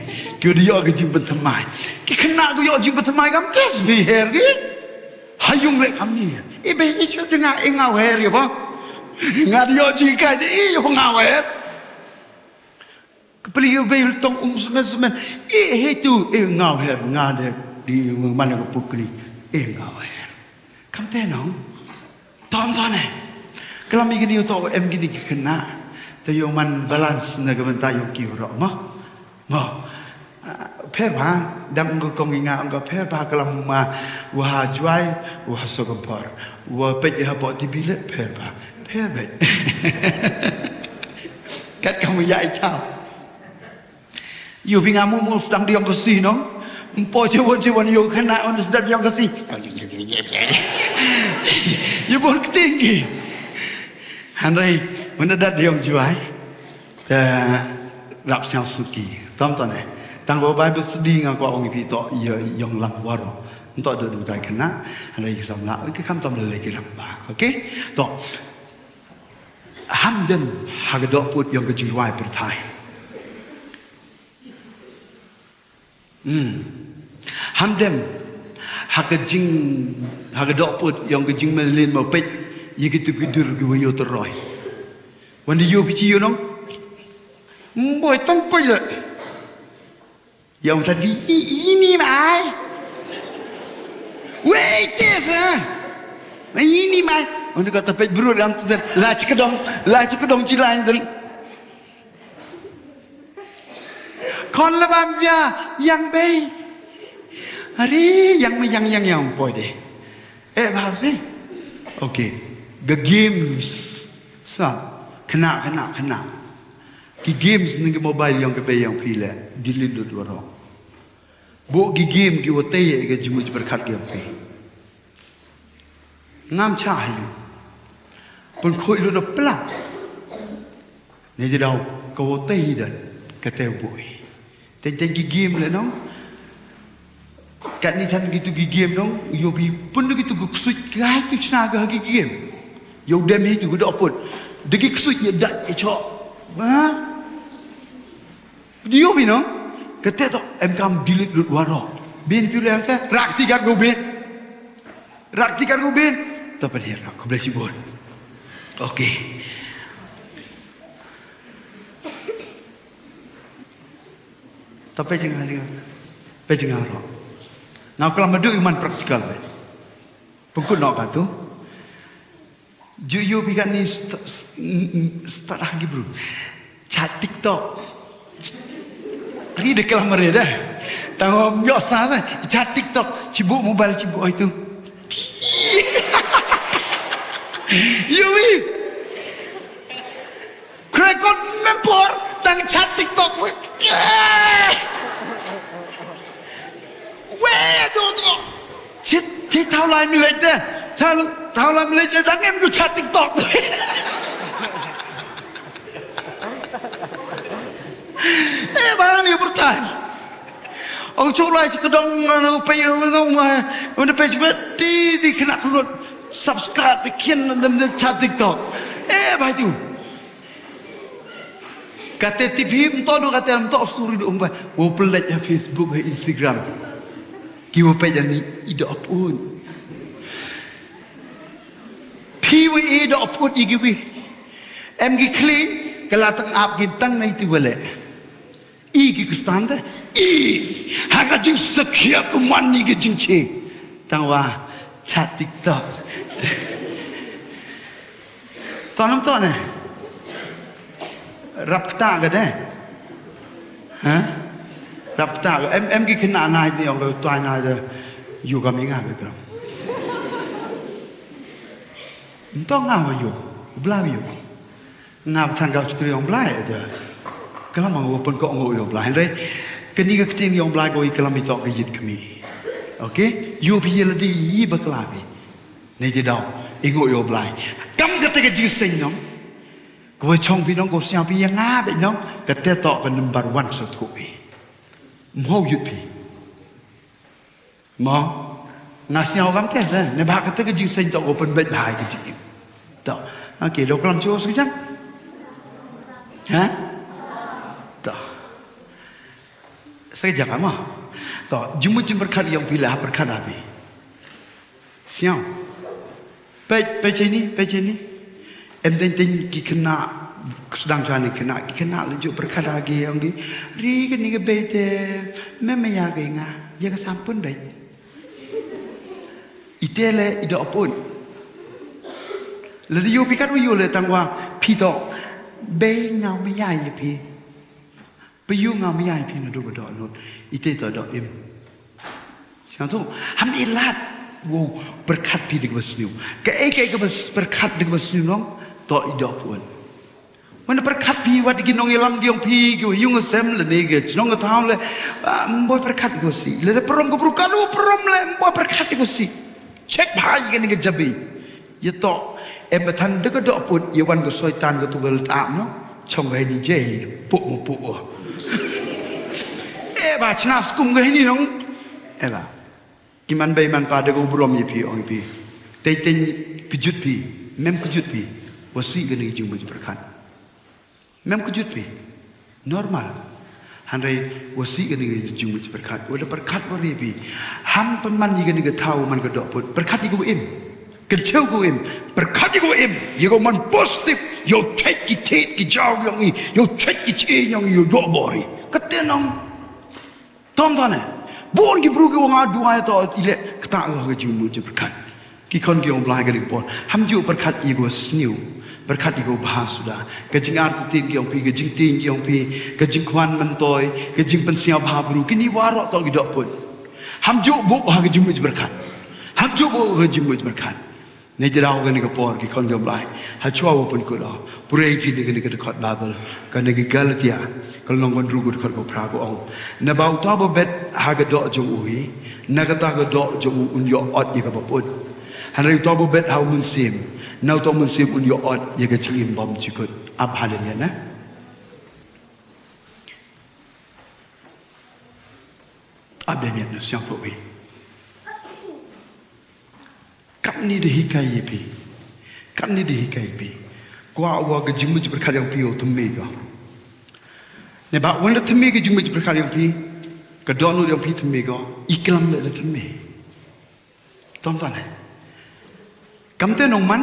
ke dia ga jing ban thamai ki khna go yo jing ban thamai kam tes bi her gi hayung le kam ni e be e chu nga e nga her yo ba nga dia jing ka je e yo nga her ke pli yo be tong semen e he tu e nga her nga de di mana ko pukni e nga her kam te no ton ne kalau mi gini to em gini ki khna te yo man balance na ga ta yo ki ro ma phe ba dam ko kong nga ang phe ba kalam ma wa juai wa so ko par wa pe ha po ti bi le phe ba kat kam ya i tao yo bi nga mu dang diong ko si no po che won yo khana on sdat diong ko si yo bon tinggi hanrai mana dat diong juai te rap sang suki tom to ne tang bo bible study nga ko ong pi to yo yong lang waro to do ding tai khana hanrai ki sam la ki kham tom le ki ram ba okay to ham dem hagdo put yong ko juai per thai ham dem hagdo put yong ko jing melin mo pet yigitu gidur gi yo to roiวันนี้อยู่พิจิโยน้องบ่อยต้องไปเลยยอมทันทีอีนี่ไหมเว้ยเจ๊สะไม่อีนี่ไหมวันนี้ก็ต้องไปบรูดามตัวลาชิกระดองจีลายนั่นคนละบางอย่างยังไปอะไรยังไม่ยังปล่อยเด้บ้าสิโอเค the games สักขณะกี่เกมส์นึงกับโมบายยังกับไปยังพี่แหละดิลิดดูตัวเราโบกี่เกมกี่วัตเตยกับจมูกประคัดเกี่ยวไปงามชาอยู่บนคุยรู้ดปลาเนี่ยจะเรากับวัตเตยเดินกับเตวบุยแต่กี่เกมเลยน้องกันนี่ท่านgituกี่เกมน้องโยบีปุ่นgituกุศลกายตุชนากับกี่เกมโยเดมให้ตุกุดอปดdegi ksutnya dat e chok ha dio bino kete to em kam dilit lut waro bin pile ka rakti kan go bin to pen hera ko blesi bon okay to pe jenga ro ngau kelam madu iman praktikal be pengkut nok ka tu Juyo pikan ni start lagi bro. Chat TikTok. Hari dekat lah mereka dah. Tanggung biasa lah. Chat TikTok. Cibuk mobile cibuk itu. Yui. Krekon mempor tang chat TikTok. Weh tu. Cik tahu lah ni aja. Tahu lah Malaysia jangan aku chat TikTok tu. Barang ni bertanya. Orang culai sekedang payah orang mana page berarti kena keluar subscribe bikin dalam chat TikTok. Baju. Kata TV entah do kata entah story do umpai. Wo pelat ya Facebook dan Instagram. Kiwa page ni ida apun. PWA do apun igiwi. Em gi clean kalau tang ap gintang na itu boleh. Igi kustanda. Haka jing sekiat uman ni ke jing che. Tangwa chat TikTok. Tanam tu ne. Rap kata ke deh. Rap kata. Em gi kena nai ni orang tuan nai de. You kami ngah betul. Entah ngah you. Belah you. Ngah tan kau cakap yang belah aja. Kalau mau pun kau ngau yang belah. Henry. Kini kita yang belah kau ikalam itu kejit kami. Okay? You pilih lagi i berkelabi. Ni je dah. ingo yo blai kam kata ke jing nong ko chong pi nong ko sia pi yang nga be nong kata to kan number 1 so thu pi mo yut pi mo nga sia kam te ne ba kata ke jing to ko pen bet hai ke jing to okay lo klam cho sekejap ha to sekejap ama to jumut berkat yang bila berkat abi siang pe ni em tin ki kena sedang jani kena lejuk berkat lagi yang di ri ke ni ke bete meme ya ke nga ya ke sampun bet itele ida opun le yo pi kat yo le tangwa pi to be ngau me yai pi pe yu ngau me yai pi no do do no ite to do im siang tu ham ilat wow berkat pi di basniu ke berkat di basniu nong to ida pun mana berkat pi wat gi nong ilam gi ong pi gi yung sem le ne ge nong taw le boy berkat go si le prom go bru kalu prom le boy berkat go si cek bhai ge ni ge jabi ye to em than de do put ye wan go soi tan go tu gal ta no chong ge ni je pu e ba chna skum ge ni nong e ba ki man bay man pa de go brom ye pi ong pi te pijut pi mem pijut pi wasi ge ni jung bu berkat mem kujut pi normal handai wasi ke ni jung berkat wala berkat wari pi ham peman ni ke tahu man ke dok put berkat iku im kecil ku im berkat iku im yo man positif yo check ki tet ki jaw yang ni yo check ki che yang yo dok bori ketenong tom tane bon ki bru ke wang dua to ile kata ke jung berkat ki kon ki ong blai ke ni pon ham ju berkat iku sniu berkat iku bahas sudah kejing arti tin giong pi kejing tin giong pi kejing kwan mentoy kejing pensiau bahabru kini warok to gidok pun hamjuk bu ha kejing berkat hamjuk bu kejing berkat ne jirau kan ke por ki kon giong lai ha chua pun ko do purei pi ni ke dekat babel kan ne galatia kal nong kon rugut kot ko pra ko ong na bau to bo bet ha ke do jo ui na ka ta ke do jo un yo ot ni ka pun han ri to bo bet ha mun sim nau to mun sim un yo ot ye ke chim bom chikut ab halen ya na ab de ne siang to wi kap ni de hikai ye pi kap ni de hikai pi kwa wa ke jimu ji berkat yang pi o to me ga ne ba wen de me ke jimu ji berkat yang pi ke do nu yang pi to me ga iklam le to me tom ta ne kam te nong man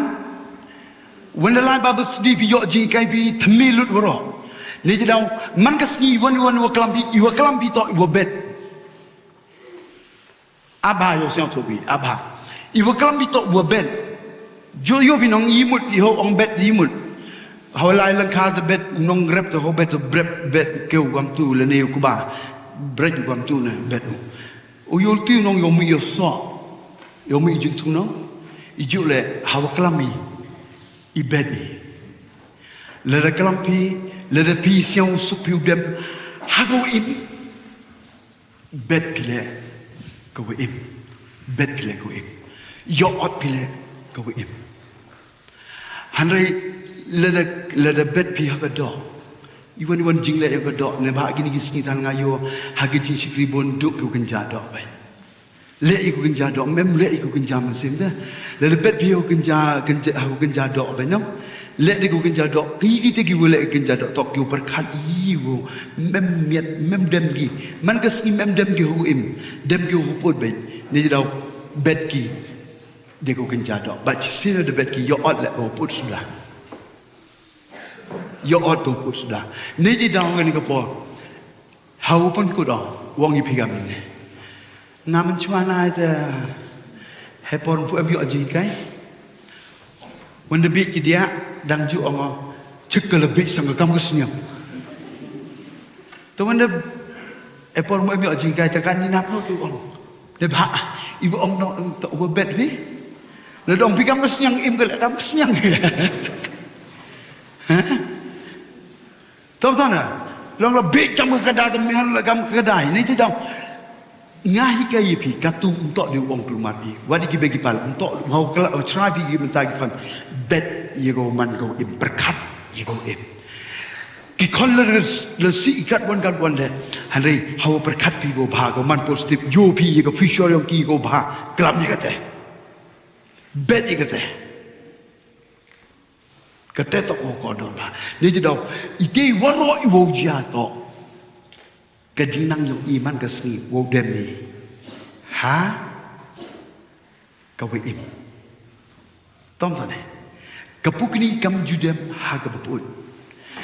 when the line Bible study yo ji kai bi thmi lut woro ni jidau man ka ski wan wa klambi to wa bet aba yo siang to bi aba I wa klambi to wa bet jo yo bi nong imut I ho ong bet imut how lai lang ka the bet nong rep to ho bet to bet ke wam tu le ne ku ba break wam tu ne bet o yo tu nong yo mi yo so yo mi jing tu no I ju le ha wa klambi I bedi le reklampi le de pision supiu dem hago im bet pile ko im bet pile ko im yo ot pile ko im hanre le de bet pi hago do iwan jingle yo do ne ba gini gisni tan ngayo hagi ji sikri bon duk ko genja do bai le iku genja do mem le iku genja man sim da le bet pi yo genja do bai no le de ku genja do ki te ki le genja do tok yu berkat I wo mem dem gi man ka si mem dem gi ho im dem gi ho pot bai ni da bet ki de ku genja do ba chi se de bet ki yo ot le ho pot sudah yo ot do pot sudah ni di da ngani ko po ha wo pon ku do wong I phigam ni naman chuana ite hepon fu abio ji kai when the big dia dang ju ongo chekkel big sang kam ka snyam to when the hepon mu abio ji kai ta kan ni nap no tu ong de ba ibu ong no to wo bet wi le dong pi kam ka snyang im ka kam ka snyang ha tom tana long la big kam ka da ta mi han la kam ka dai ni ti dong ngahi kaya pi katung untuk dia wong keluar di wadi ki bagi pal untuk mau try pi mentai kan bet yego man go im berkat yego im ki kon le si kat wan le hanrei haw berkat pi go bha go man positif yo pi yego future yang ki go bha kelam ni kate bet ni kate to ko do ba ni di do ite waro i wo ja to cái chính năng dụng iman cái sni vô đêm này há kau im tóm thôi này cái buk ni kam judem ha cái buk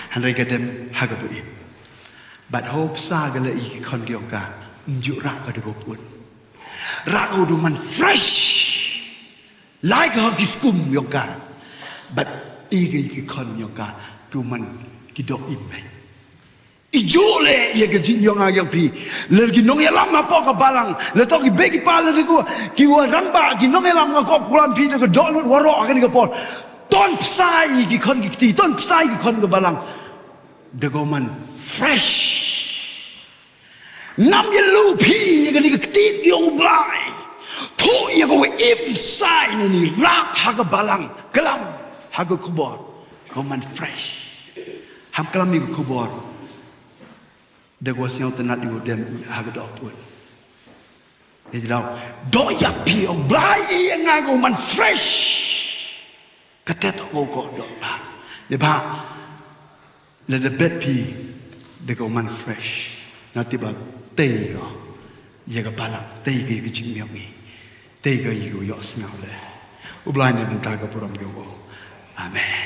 han rai cái dem ha cái buk im bát hope sa cái lei con kiong ka mju ra cái buk ra ô du man fresh like ha cái skum yong ka bát cái con yong ka tu man cái dok im mai ijole ye ke jinjong ayang pi le ki nong elam apa ka balang le to ki begi pala de ko ki wa ramba ki nong elam ko kulan pi de ko don waro akan ka pol ton psai ki kon ki ti ton psai ki kon ka balang de go man fresh nam ye lu pi ye ke ni tin ki ong blai to ye go im sai ni rak ha ka balang kelam ha ka kubor go man fresh ham kelam ni kubor de go siang tenat di dem ha do pun jadi lau do ya pi ong blai nga go man fresh katet go go do ba de ba le de bet pi de go man fresh na ti ba te go ye ga pala te ge ge chim myong ni te ge yu yo smell le u blai ne ben ta ga puram go amen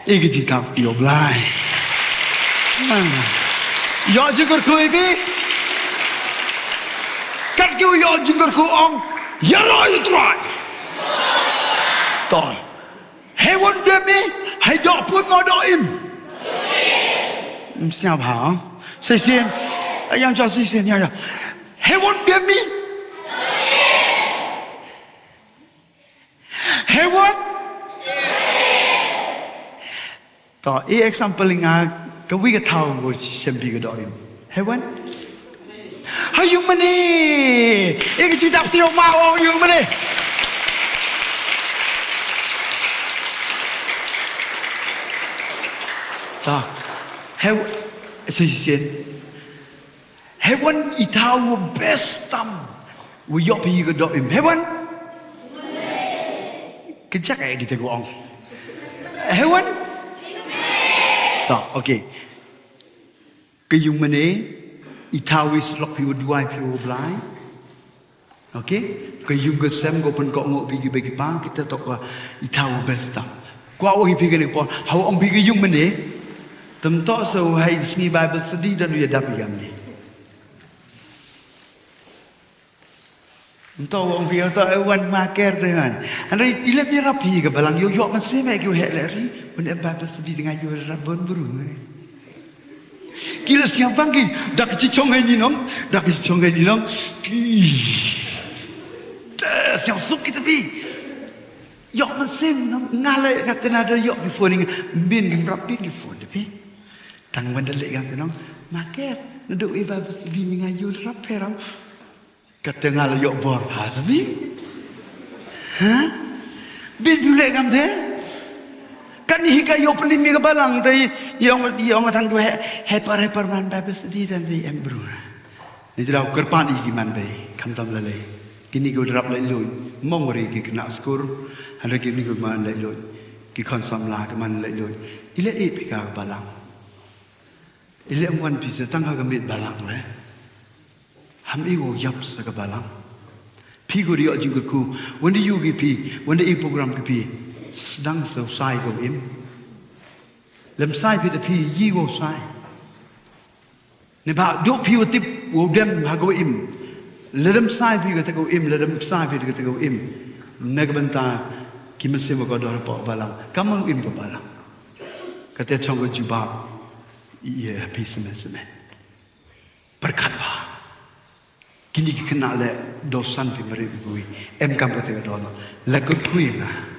e ge ji ta ti o blai yo jingkur ku ibi kat kêu yo jingkur ku ong yaroi try toi hay won dem mi hay do pun mo do im sao hả xây xiên anh cho xây xiên nha hay won dem mi hay won to example nga cái quý cái thầu của xem bị cái đội heaven hay dùng mình đi cái chỉ đọc tiêu màu dùng mình đi đó heaven heaven it our best time we yok bị cái đội heaven cái chắc cái gitu của ông heaven đó ok cái dùng mình ấy itawis lok piu duai piu blai ok cái dùng cái xem có phần cọ ngộ bigi bigi ba kita tok itaw besta qua oi pi cái này po how ông pi cái dùng mình ấy tâm to so hay sni bible study dan dia dapat gam ni entah ông pi to wan maker dengan andai ile pi rapi ke balang yo yo man se me ke he leri when bible study dengan yo rabon buru kila siang pagi dah kecicong ini nong dah kecicong ini nong siang suk kita pi yok mesin nong ngalai kata nada yok before ni bin gemrap bin before tapi tang mendelik kata nong market duduk iba bersedi mengayu rap perang kata ngalai yok bor hasbi ha bin bulek kam de kan ni hika yo pelim mi balang tai yang thang tu heper man ba besedi dan si embru ni jauh kerpan iki man be kam tam le kini go drap lai lui mong ri ki kena skur ada kini go man lai lui ki konsum la ke man lai lui ile e pika balang ile amwan pi se tang ka mit balang le ham i go yap sa ka balang pi go ri o jing ku when the you pi when the program ki pi sedang selesai go im lem sai pi the pi yi go sai ne ba do pi wo tip wo dem ha go im lem sai pi go te go im lem sai pi go te go im ne ga banta ki men se mo go do po balang kamang im ko balang ka te chong go juba ye pi semen berkat ba kini ki kena le dosan pi mari bui em kam ka te go do la ko kui na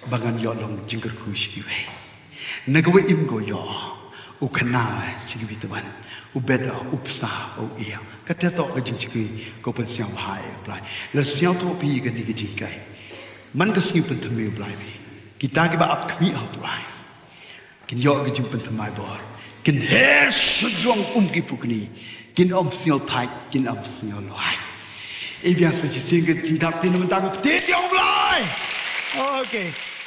bangan yo long jingker ku shi we na go im go yo ukana sigi bituan ubeda upsa o ia kata to ke jingki ko pen siang hai blai la siang to pi ke ni ke jingkai man ke sing pen thme blai bi kita ke ba ap khmi au blai kin yo ke jing pen thmai bor kin her shjong ki pukni kin om siang thai kin om siang loi e bien se sing ke jing tap tin man ta ko te blai okay